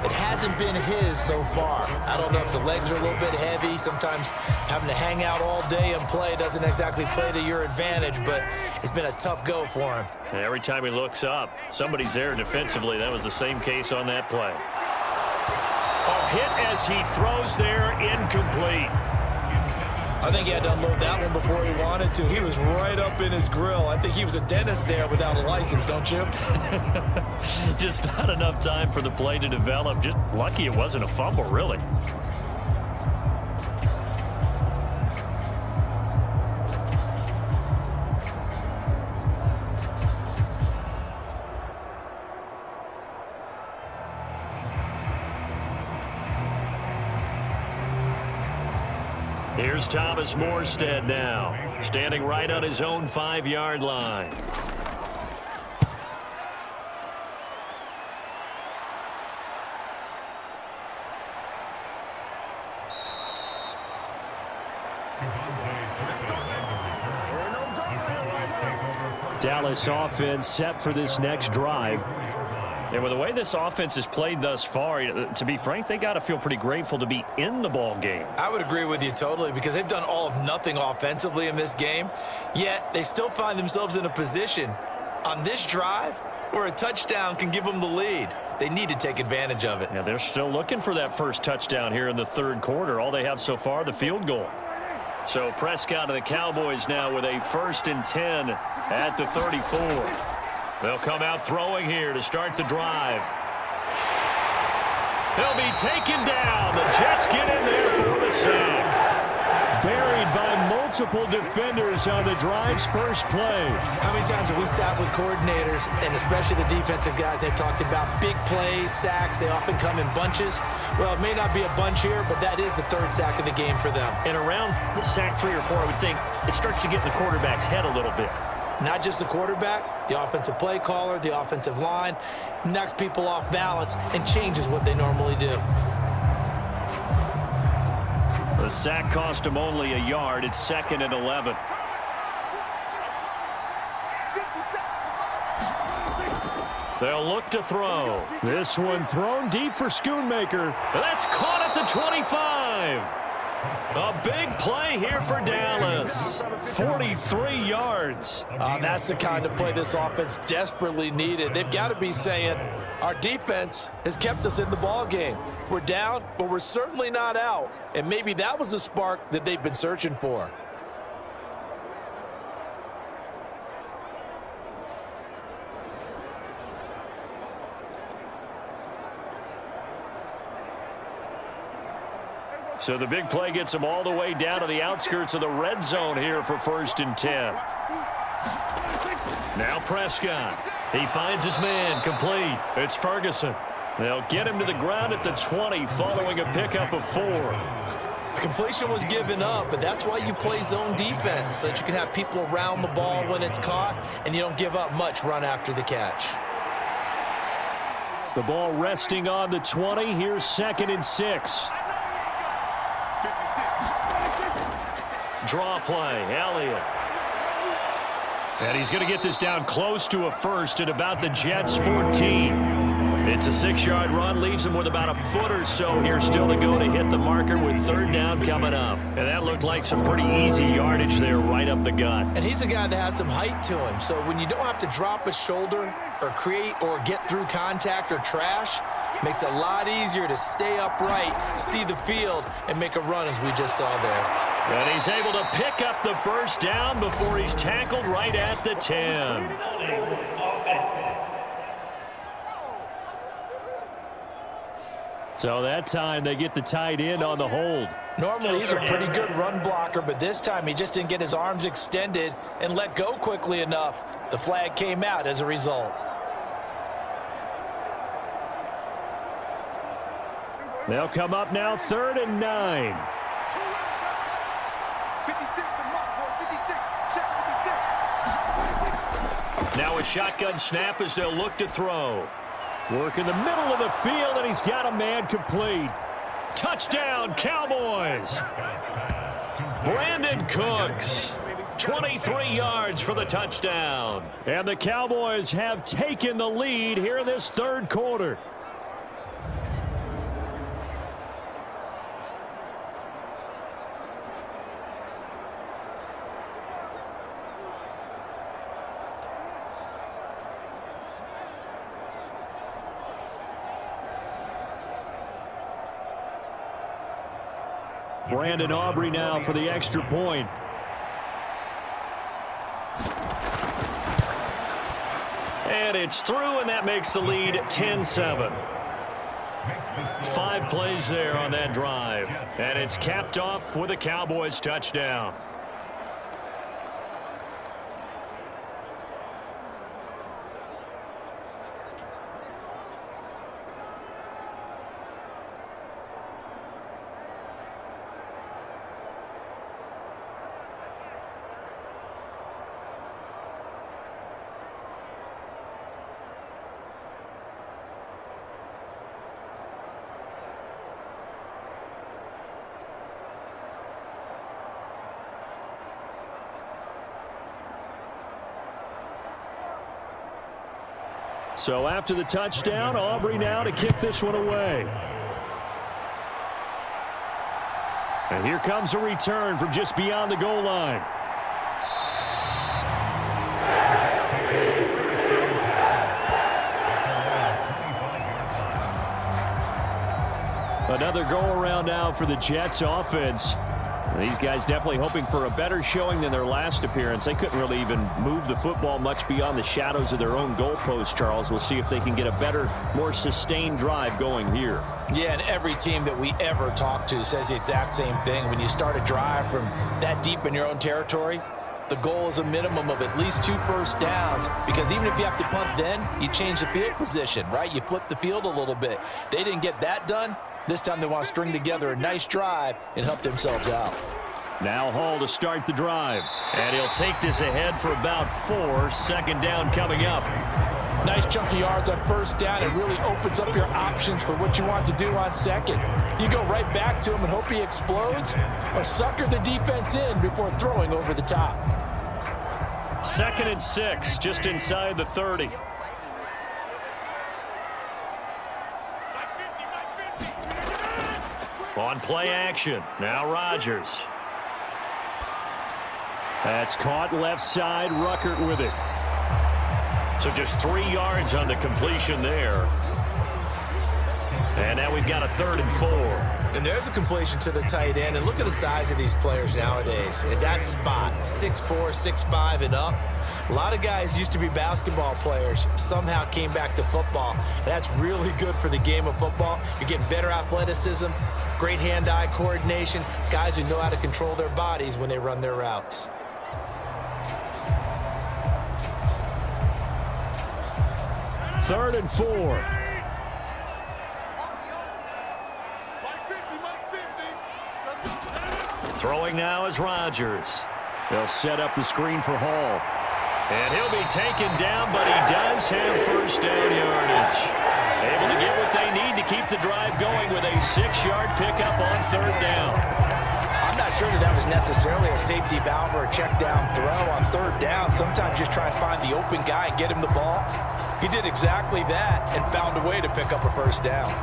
It hasn't been his so far. I don't know if the legs are a little bit heavy. Sometimes having to hang out all day and play doesn't exactly play to your advantage, but it's been a tough go for him. And every time he looks up, somebody's there defensively. That was the same case on that play. A hit as he throws there, incomplete. I think he had to unload that one before he wanted to. He was right up in his grill. I think he was a dentist there without a license, don't you? Just not enough time for the play to develop. Just lucky it wasn't a fumble, really. Here's Thomas Morstead now, standing right on his own 5-yard line. Dallas offense set for this next drive. And with the way this offense has played thus far, to be frank, they got to feel pretty grateful to be in the ball game. I would agree with you totally, because they've done all of nothing offensively in this game, yet they still find themselves in a position on this drive where a touchdown can give them the lead. They need to take advantage of it. Yeah, they're still looking for that first touchdown here in the third quarter. All they have so far, the field goal. So Prescott and the Cowboys now with a 1st and 10 at the 34. They'll come out throwing here to start the drive. They'll be taken down. The Jets get in there for the sack. Buried by multiple defenders on the drive's first play. How many times have we sat with coordinators, and especially the defensive guys, they've talked about big plays, sacks. They often come in bunches. Well, it may not be a bunch here, but that is the 3rd sack of the game for them. And around sack 3 or 4, I would think it starts to get in the quarterback's head a little bit. Not just the quarterback, the offensive play caller, the offensive line, knocks people off balance and changes what they normally do. The sack cost him only a yard. It's 2nd and 11. They'll look to throw. This one thrown deep for Schoonmaker. That's caught at the 25. A big play here for Dallas. 43 yards. That's the kind of play this offense desperately needed. They've got to be saying, our defense has kept us in the ball game. We're down, but we're certainly not out. And maybe that was the spark that they've been searching for. So the big play gets them all the way down to the outskirts of the red zone here for 1st and 10. Now Prescott. He finds his man complete. It's Ferguson. They'll get him to the ground at the 20 following a pickup of 4. The completion was given up, but that's why you play zone defense, so that you can have people around the ball when it's caught, and you don't give up much run after the catch. The ball resting on the 20. Here's 2nd and 6. Draw play, Elliott. And he's going to get this down close to a first at about the Jets' 14. It's a 6-yard run, leaves him with about a foot or so here still to go to hit the marker with 3rd down coming up. And that looked like some pretty easy yardage there right up the gut. And he's a guy that has some height to him, so when you don't have to drop a shoulder or create or get through contact or trash, Makes it a lot easier to stay upright, see the field, and make a run as we just saw there. And he's able to pick up the first down before he's tackled right at the 10. So that time they get the tight end on the hold. Normally he's a pretty good run blocker, but this time he just didn't get his arms extended and let go quickly enough. The flag came out as a result. They'll come up now 3rd and 9. Now a shotgun snap as they'll look to throw. Work in the middle of the field, and he's got a man complete. Touchdown, Cowboys. Brandon Cooks, 23 yards for the touchdown. And the Cowboys have taken the lead here in this 3rd quarter. Brandon Aubrey now for the extra point. And it's through, and that makes the lead 10-7. 5 plays there on that drive. And it's capped off with a Cowboys touchdown. So after the touchdown, Aubrey now to kick this one away. And here comes a return from just beyond the goal line. Another go-around now for the Jets offense. These guys definitely hoping for a better showing than their last appearance. They couldn't really even move the football much beyond the shadows of their own goalpost, Charles. We'll see if they can get a better, more sustained drive going here. Yeah, and every team that we ever talk to says the exact same thing. When you start a drive from that deep in your own territory, the goal is a minimum of at least 2 first downs, because even if you have to punt then, you change the field position, right? You flip the field a little bit. They didn't get that done. This time they want to string together a nice drive and help themselves out. Now Hall to start the drive. And he'll take this ahead for about 4. Second down coming up. Nice chunk of yards on first down. It really opens up your options for what you want to do on second. You go right back to him and hope he explodes, or sucker the defense in before throwing over the top. 2nd and 6, just inside the 30. On play action, now Rodgers. That's caught left side, Ruckert with it. So just 3 yards on the completion there. And now we've got a 3rd and 4. And there's a completion to the tight end. And look at the size of these players nowadays. At that spot, 6'4", 6'5", and up. A lot of guys used to be basketball players, somehow came back to football. And that's really good for the game of football. You're getting better athleticism, great hand-eye coordination, guys who know how to control their bodies when they run their routes. Third and 4. Throwing now is Rodgers. They'll set up the screen for Hall. And he'll be taken down, but he does have first down yardage. Able to get what they need to keep the drive going with a 6-yard pickup on 3rd down. I'm not sure that was necessarily a safety valve or a check down throw on 3rd down. Sometimes just try and find the open guy and get him the ball. He did exactly that and found a way to pick up a first down.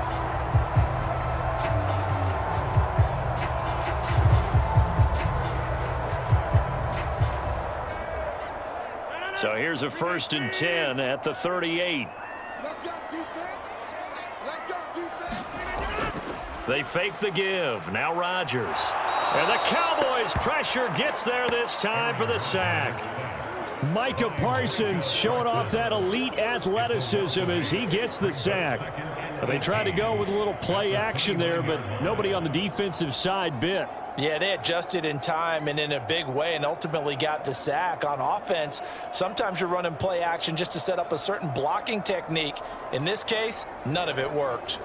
So here's a 1st and 10 at the 38. Let's go, defense. They fake the give. Now Rodgers. And the Cowboys pressure gets there this time for the sack. Micah Parsons showing off that elite athleticism as he gets the sack. They tried to go with a little play action there, but nobody on the defensive side bit. Yeah, they adjusted in time and in a big way and ultimately got the sack. On offense, sometimes you're running play action just to set up a certain blocking technique. In this case, none of it worked.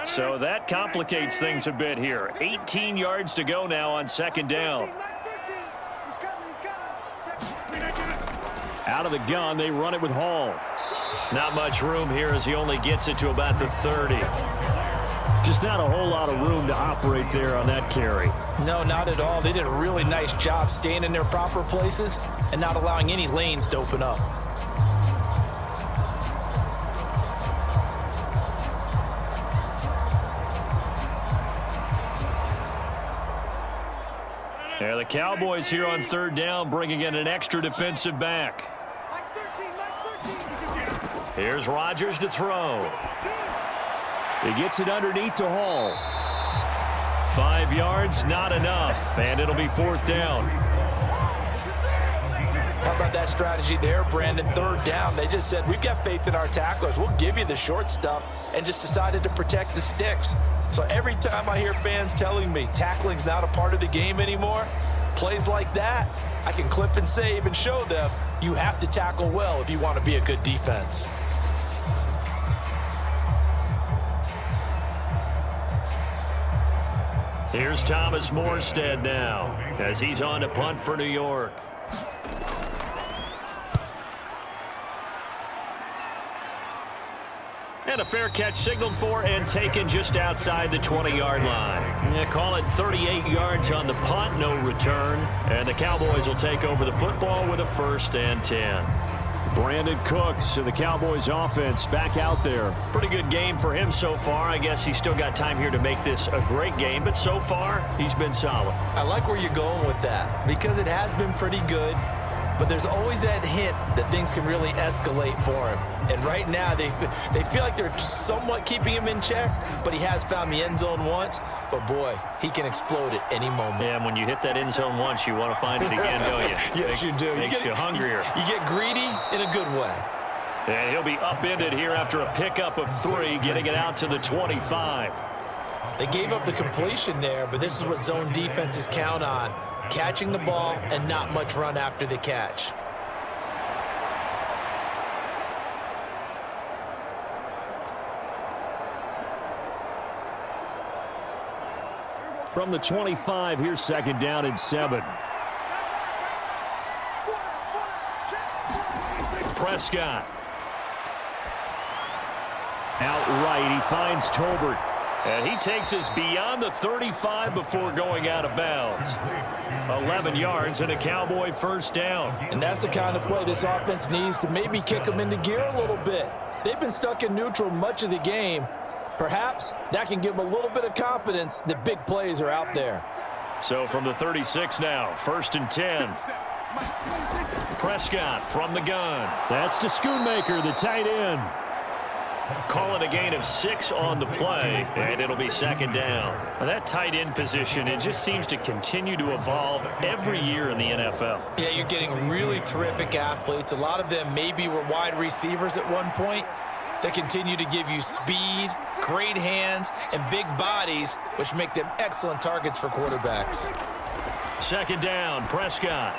So that complicates things a bit here. 18 yards to go now on second down. Out of the gun, they run it with Hall. Not much room here as he only gets it to about the 30. Just not a whole lot of room to operate there on that carry. No, not at all. They did a really nice job staying in their proper places and not allowing any lanes to open up. Yeah, the Cowboys here on third down, bringing in an extra defensive back. Here's Rodgers to throw. He gets it underneath to Hall. 5 yards, not enough, and it'll be fourth down. How about that strategy there, Brandon? Third down, they just said, we've got faith in our tacklers. We'll give you the short stuff, and just decided to protect the sticks. So every time I hear fans telling me tackling's not a part of the game anymore, plays like that, I can clip and save and show them you have to tackle well if you want to be a good defense. Here's Thomas Morstead now as he's on to punt for New York. And a fair catch signaled for and taken just outside the 20-yard line. Yeah, call it 38 yards on the punt, no return. And the Cowboys will take over the football with a 1st and 10. Brandon Cooks, the Cowboys offense, back out there. Pretty good game for him so far. I guess he's still got time here to make this a great game, but so far, he's been solid. I like where you're going with that because it has been pretty good, but there's always that hint that things can really escalate for him. And right now, they feel like they're somewhat keeping him in check, but he has found the end zone once. But, boy, he can explode at any moment. Yeah, and when you hit that end zone once, you want to find it again, don't you? Yes, you do. Makes you hungrier. You get greedy in a good way. And he'll be upended here after a pickup of 3, getting it out to the 25. They gave up the completion there, but this is what zone defenses count on. Catching the ball and not much run after the catch. From the 25, here's second down and 7. Prescott. Outright, he finds Tolbert. And he takes us beyond the 35 before going out of bounds. 11 yards and a Cowboy 1st down. And that's the kind of play this offense needs to maybe kick them into gear a little bit. They've been stuck in neutral much of the game. Perhaps that can give them a little bit of confidence that big plays are out there. So from the 36 now, 1st and 10. Prescott from the gun. That's to Schoonmaker, the tight end. Call it a gain of 6 on the play, and it'll be second down. Now that tight end position, it just seems to continue to evolve every year in the NFL. Yeah, you're getting really terrific athletes. A lot of them maybe were wide receivers at one point. They continue to give you speed, great hands, and big bodies, which make them excellent targets for quarterbacks. Second down, Prescott.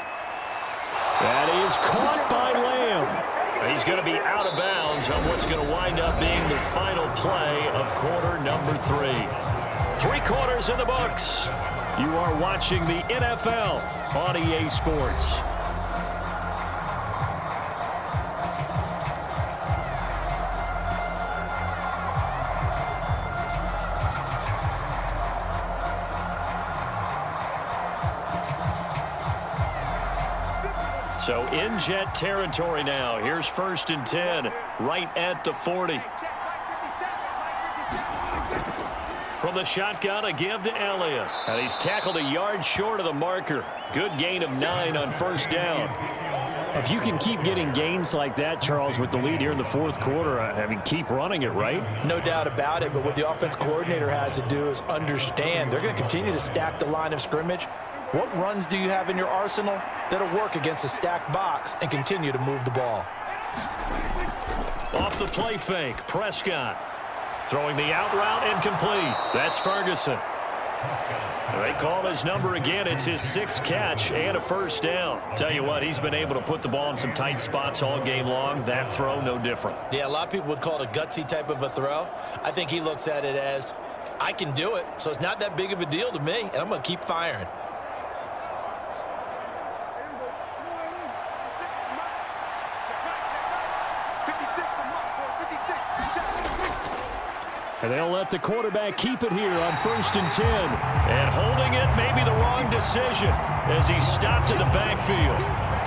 That is caught by Lamb. He's going to be out of bounds on what's going to wind up being the final play of quarter number 3. 3 quarters in the books. You are watching the NFL on EA Sports. So in Jet territory now. Here's 1st and 10, right at the 40. From from the shotgun, a give to Elliott. And he's tackled a yard short of the marker. Good gain of 9 on first down. If you can keep getting gains like that, Charles, with the lead here in the fourth quarter, I mean, keep running it, right? No doubt about it, but what the offense coordinator has to do is understand they're going to continue to stack the line of scrimmage. What runs do you have in your arsenal that'll work against a stacked box and continue to move the ball? Off the play fake, Prescott. Throwing the out route incomplete. That's Ferguson. They call his number again. It's his 6th catch and a first down. Tell you what, he's been able to put the ball in some tight spots all game long. That throw, no different. Yeah, a lot of people would call it a gutsy type of a throw. I think he looks at it as, I can do it, so it's not that big of a deal to me, and I'm going to keep firing. And they'll let the quarterback keep it here on 1st and 10. And holding it may be the wrong decision as he stopped in the backfield.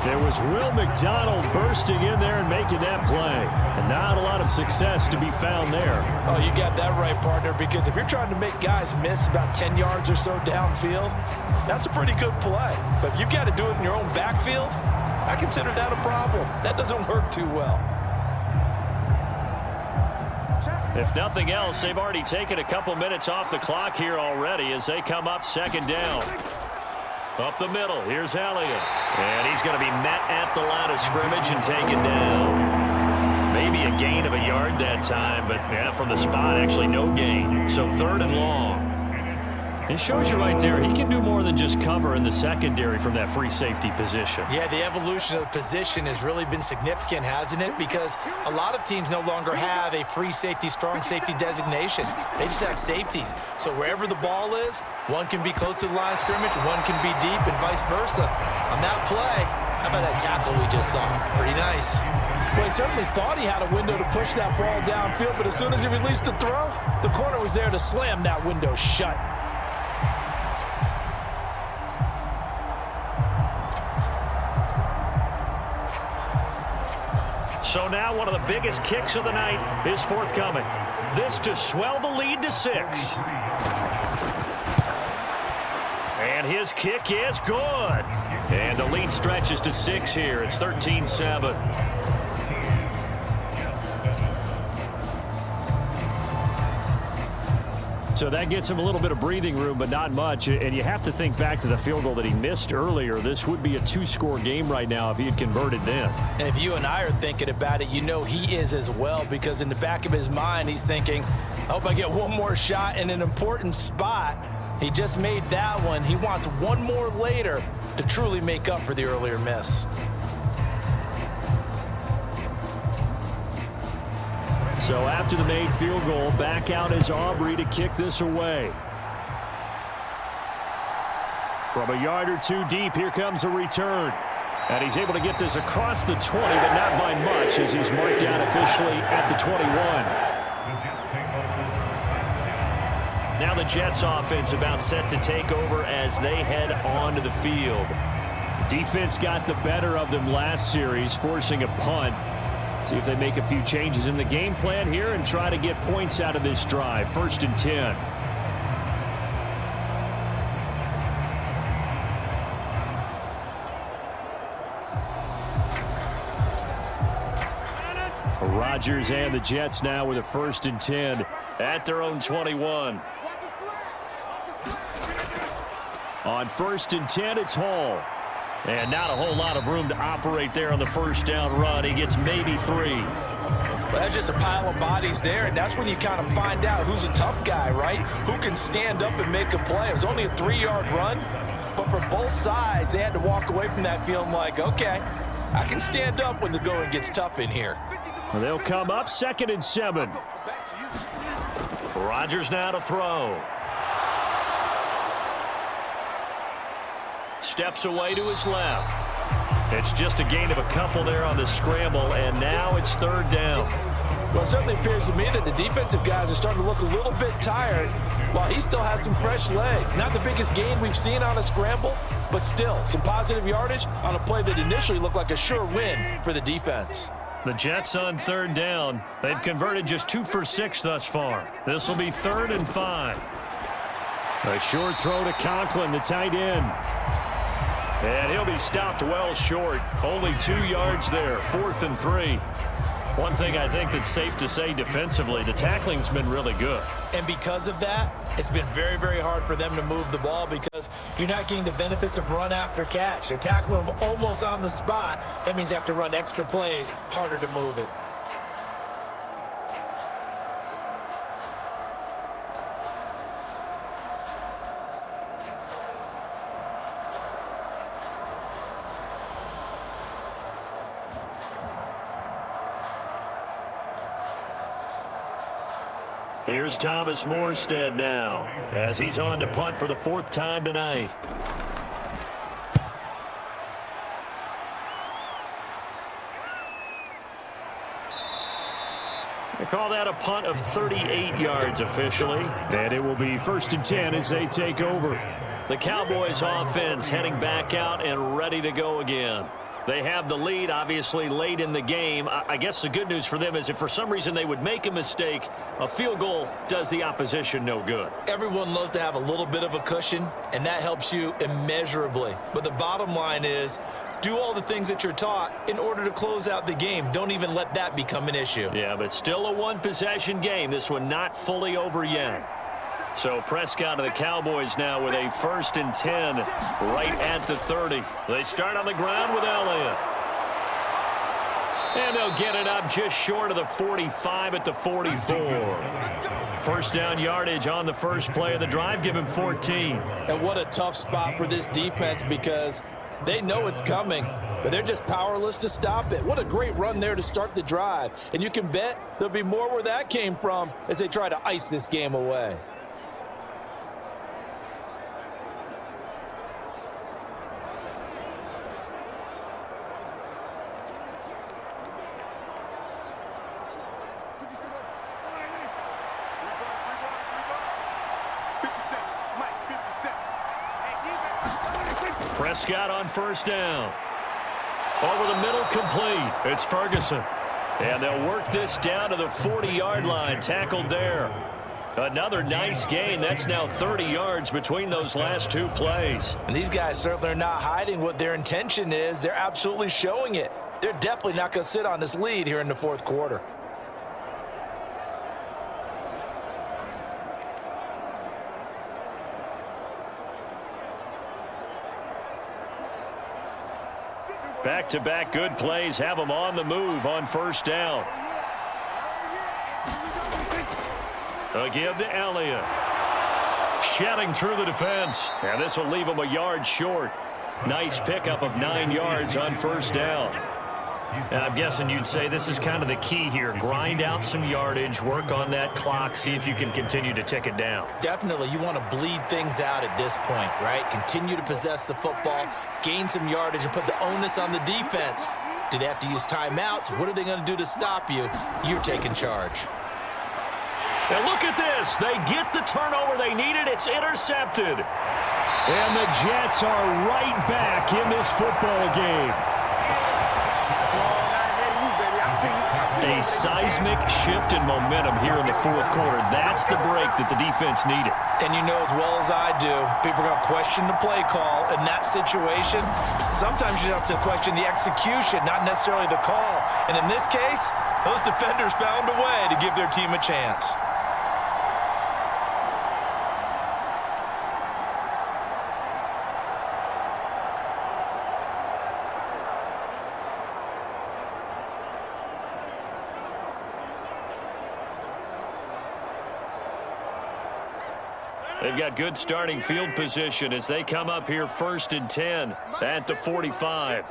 There was Will McDonald bursting in there and making that play. And not a lot of success to be found there. Oh, you got that right, partner, because if you're trying to make guys miss about 10 yards or so downfield, that's a pretty good play. But if you've got to do it in your own backfield, I consider that a problem. That doesn't work too well. If nothing else, they've already taken a couple minutes off the clock here already as they come up 2nd down. Up the middle, here's Elliott. And he's going to be met at the line of scrimmage and taken down. Maybe a gain of a yard that time, but yeah, from the spot, actually no gain. So 3rd and long. It shows you right there, he can do more than just cover in the secondary from that free safety position. Yeah, the evolution of the position has really been significant, hasn't it? Because a lot of teams no longer have a free safety, strong safety designation. They just have safeties. So wherever the ball is, one can be close to the line of scrimmage, one can be deep, and vice versa. On that play, how about that tackle we just saw? Pretty nice. Well, he certainly thought he had a window to push that ball downfield, but as soon as he released the throw, the corner was there to slam that window shut. So now one of the biggest kicks of the night is forthcoming. This to swell the lead to 6. And his kick is good. And the lead stretches to 6 here. It's 13-7. So that gets him a little bit of breathing room, but not much. And you have to think back to the field goal that he missed earlier. This would be a 2-score game right now if he had converted then. And if you and I are thinking about it, you know he is as well, because in the back of his mind, he's thinking, I hope I get one more shot in an important spot. He just made that one. He wants one more later to truly make up for the earlier miss. So after the made field goal, back out is Aubrey to kick this away. From a yard or two deep, here comes a return. And he's able to get this across the 20, but not by much as he's marked down officially at the 21. Now the Jets offense about set to take over as they head onto the field. Defense got the better of them last series, forcing a punt. See if they make a few changes in the game plan here and try to get points out of this drive. 1st and 10. Rodgers and the Jets now with a 1st and 10 at their own 21. On 1st and 10, it's Hall. And not a whole lot of room to operate there on the first down run. He gets maybe 3. Well, that's just a pile of bodies there, and that's when you kind of find out who's a tough guy, right? Who can stand up and make a play. It was only a 3-yard run, but for both sides, they had to walk away from that feeling like, okay, I can stand up when the going gets tough in here. Well, they'll come up 2nd and 7. Rodgers now to throw. Steps away to his left. It's just a gain of a couple there on the scramble, and now it's 3rd down. Well, it certainly appears to me that the defensive guys are starting to look a little bit tired while he still has some fresh legs. Not the biggest gain we've seen on a scramble, but still some positive yardage on a play that initially looked like a sure win for the defense. The Jets on 3rd down. They've converted just 2 for 6 thus far. This will be 3rd and 5. A short throw to Conklin, the tight end. And he'll be stopped well short. Only 2 yards there, 4th and 3. One thing I think that's safe to say defensively, the tackling's been really good. And because of that, it's been very, very hard for them to move the ball because you're not getting the benefits of run after catch. They're tackling them almost on the spot. That means they have to run extra plays, harder to move it. Here's Thomas Morstead now as he's on to punt for the 4th time tonight. They call that a punt of 38 yards officially, and it will be 1st and 10 as they take over. The Cowboys offense heading back out and ready to go again. They have the lead, obviously, late in the game. I guess the good news for them is if for some reason they would make a mistake, a field goal does the opposition no good. Everyone loves to have a little bit of a cushion, and that helps you immeasurably. But the bottom line is, do all the things that you're taught in order to close out the game. Don't even let that become an issue. Yeah, but still a one-possession game. This one not fully over yet. So Prescott of the Cowboys now with a 1st and 10 right at the 30. They start on the ground with Elliott. And they'll get it up just short of the 45 at the 44. 1st down yardage on the first play of the drive. Give him 14. And what a tough spot for this defense because they know it's coming, but they're just powerless to stop it. What a great run there to start the drive. And you can bet there'll be more where that came from as they try to ice this game away. Prescott on 1st down. Over the middle, complete. It's Ferguson. And they'll work this down to the 40-yard line. Tackled there. Another nice gain. That's now 30 yards between those last 2 plays. And these guys certainly are not hiding what their intention is. They're absolutely showing it. They're definitely not going to sit on this lead here in the 4th quarter. Back-to-back good plays have them on the move on 1st down. A give to Elliott. Shedding through the defense. And this will leave him a yard short. Nice pickup of 9 yards on 1st down. And I'm guessing you'd say this is kind of the key here. Grind out some yardage, work on that clock, see if you can continue to tick it down. Definitely, you want to bleed things out at this point, right? Continue to possess the football, gain some yardage, and put the onus on the defense. Do they have to use timeouts? What are they going to do to stop you? You're taking charge. And look at this. They get the turnover they needed. It's intercepted. And the Jets are right back in this football game. A seismic shift in momentum here in the 4th quarter. That's the break that the defense needed. And you know as well as I do, people are going to question the play call in that situation. Sometimes you have to question the execution, not necessarily the call. And in this case, those defenders found a way to give their team a chance. They've got good starting field position as they come up here 1st and 10 at the 45.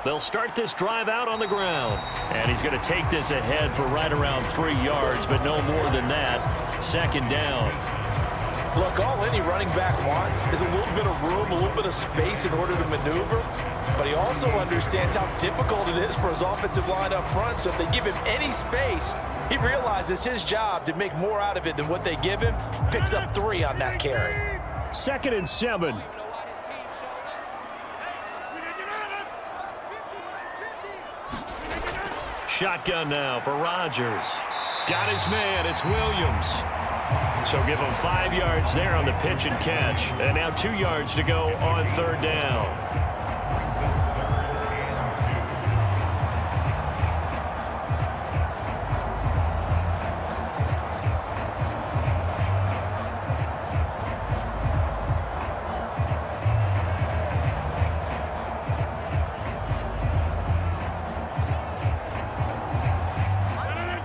They'll start this drive out on the ground. And he's going to take this ahead for right around 3 yards, but no more than that. 2nd down. Look, all any running back wants is a little bit of room, a little bit of space in order to maneuver. But he also understands how difficult it is for his offensive line up front. So if they give him any space, he realizes his job to make more out of it than what they give him. Picks up 3 on that carry. 2nd and 7. Shotgun now for Rodgers. Got his man. It's Williams. So give him 5 yards there on the pitch and catch. And now 2 yards to go on third down.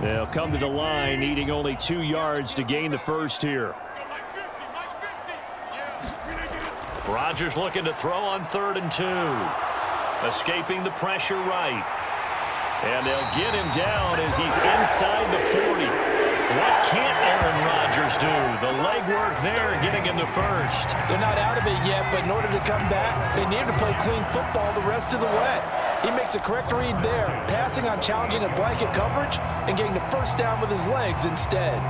They'll come to the line, needing only 2 yards to gain the first here. Rodgers looking to throw on 3rd and 2. Escaping the pressure right. And they'll get him down as he's inside the 40. What can't Aaron Rodgers do? The legwork there getting him the first. They're not out of it yet, but in order to come back, they need to play clean football the rest of the way. He makes a correct read there, passing on challenging a blanket coverage and getting the first down with his legs instead.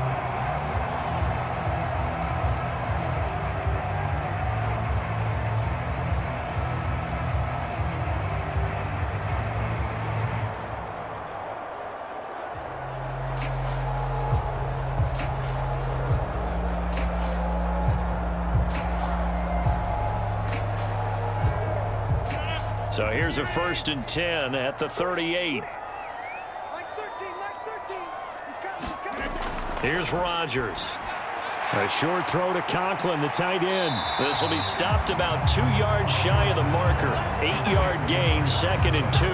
So here's a 1st and 10 at the 38. Here's Rodgers. A short throw to Conklin, the tight end. This will be stopped about 2 yards shy of the marker. 8-yard gain, 2nd and 2.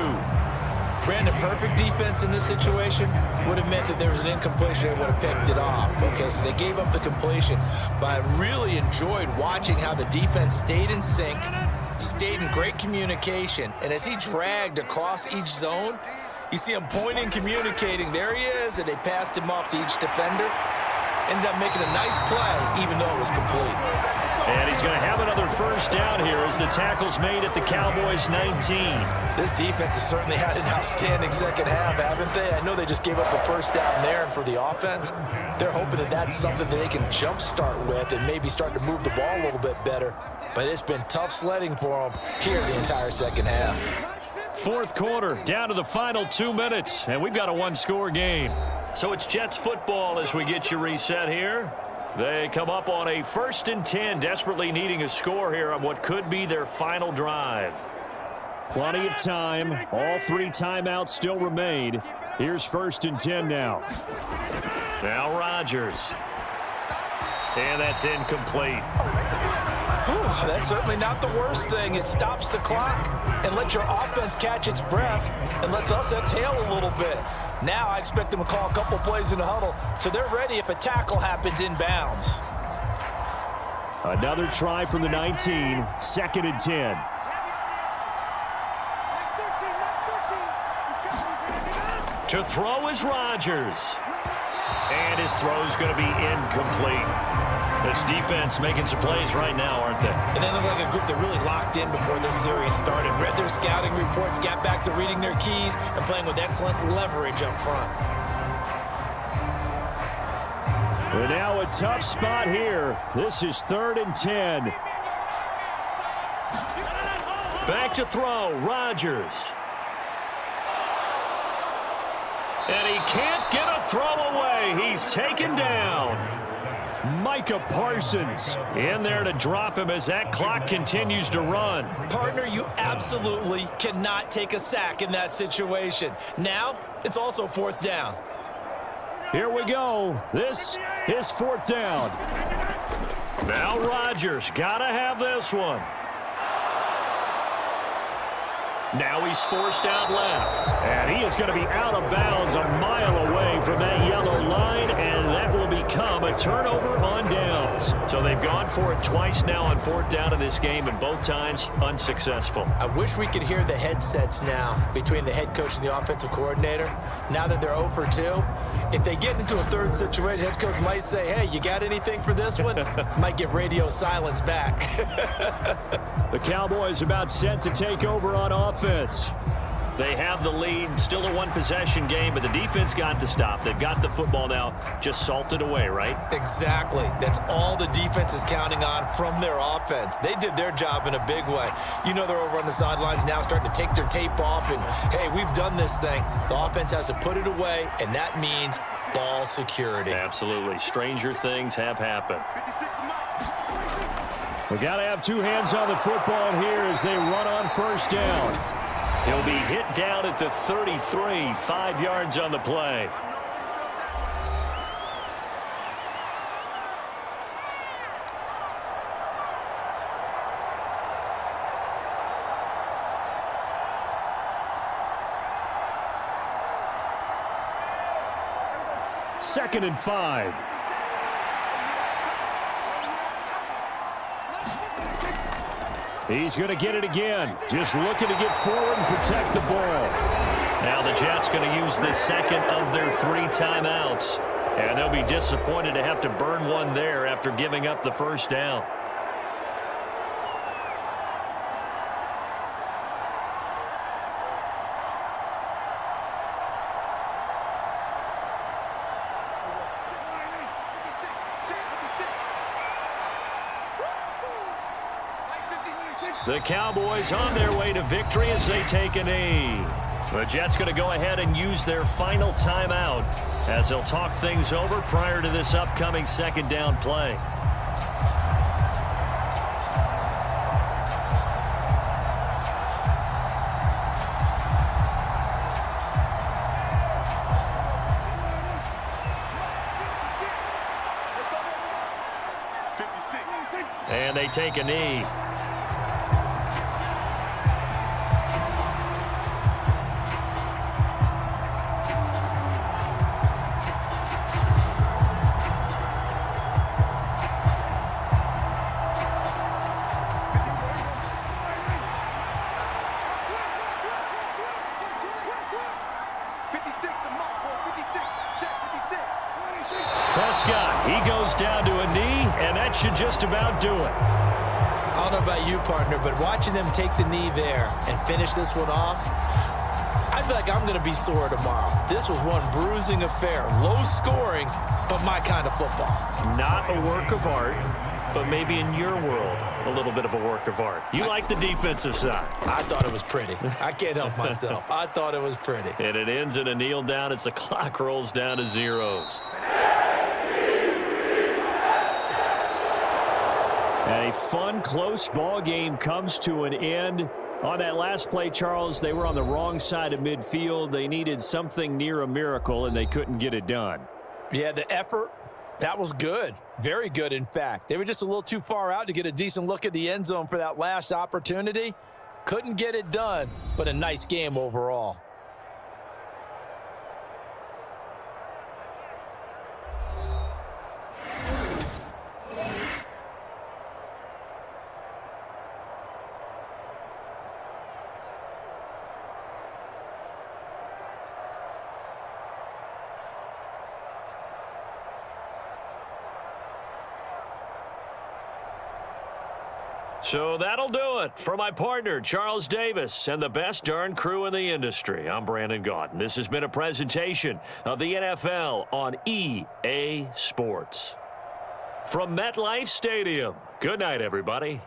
Brandon, perfect defense in this situation would have meant that there was an incompletion and would have picked it off. Okay, so they gave up the completion, but I really enjoyed watching how the defense stayed in sync, stayed in great communication, and as he dragged across each zone, you see him pointing, communicating. There he is, and they passed him off to each defender. Ended up making a nice play, even though it was complete. And he's going to have another first down here as the tackle's made at the Cowboys 19. This defense has certainly had an outstanding second half, haven't they? I know they just gave up a first down there, and for the offense, they're hoping that that's something that they can jumpstart with and maybe start to move the ball a little bit better. But it's been tough sledding for them here the entire second half. 4th quarter, down to the final 2 minutes, and we've got a 1-score game. So it's Jets football as we get you reset here. They come up on a 1st and 10, desperately needing a score here on what could be their final drive. Plenty of time. All 3 timeouts still remain. Here's 1st and 10 now. Now Rodgers. And that's incomplete. Whew, that's certainly not the worst thing. It stops the clock and lets your offense catch its breath and lets us exhale a little bit. Now I expect them to call a couple plays in the huddle, so they're ready if a tackle happens inbounds. Another try from the 19, 2nd and 10. To throw is Rodgers. And his throw's going to be incomplete. This defense making some plays right now, aren't they? And they look like a group that really locked in before this series started. Read their scouting reports, got back to reading their keys, and playing with excellent leverage up front. And now a tough spot here. This is 3rd and 10. Back to throw, Rodgers. And he can't get a throw away. He's taken down. Micah Parsons in there to drop him as that clock continues to run. Partner, you absolutely cannot take a sack in that situation. Now, it's also 4th down. Here we go. This is 4th down. Now Rodgers got to have this one. Now he's forced out left. And he is going to be out of bounds a mile away from that yellow line, and that will become a turnover on downs. So they've gone for it twice now on 4th down in this game, and both times unsuccessful. I wish we could hear the headsets now between the head coach and the offensive coordinator. Now that they're 0 for 2, if they get into a 3rd situation, head coach might say, hey, you got anything for this one? Might get radio silence back. The Cowboys about set to take over on offense. They have the lead, still a one-possession game, but the defense got to stop. They've got the football now, just salted away, right? Exactly. That's all the defense is counting on from their offense. They did their job in a big way. You know they're over on the sidelines now starting to take their tape off, and, hey, we've done this thing. The offense has to put it away, and that means ball security. Absolutely. Stranger things have happened. We got to have two hands on the football here as they run on first down. He'll be hit down at the 33, 5 yards on the play. Second and 5. He's going to get it again. Just looking to get forward and protect the ball. Now the Jets going to use the second of their 3 timeouts. And they'll be disappointed to have to burn one there after giving up the first down. The Cowboys on their way to victory as they take a knee. The Jets going to go ahead and use their final timeout as they'll talk things over prior to this upcoming second down play. And they take a knee. He goes down to a knee, and that should just about do it. I don't know about you, partner, but watching them take the knee there and finish this one off, I feel like I'm going to be sore tomorrow. This was one bruising affair. Low scoring, but my kind of football. Not a work of art, but maybe in your world, a little bit of a work of art. You like the defensive side. I thought it was pretty. I can't help myself. I thought it was pretty. And it ends in a kneel down as the clock rolls down to zeros. A fun, close ball game comes to an end. On that last play, Charles, they were on the wrong side of midfield. They needed something near a miracle, and they couldn't get it done. Yeah, the effort, that was good. Very good, in fact. They were just a little too far out to get a decent look at the end zone for that last opportunity. Couldn't get it done, but a nice game overall. So that'll do it for my partner, Charles Davis, and the best darn crew in the industry. I'm Brandon Gaudin. This has been a presentation of the NFL on EA Sports. From MetLife Stadium, good night, everybody.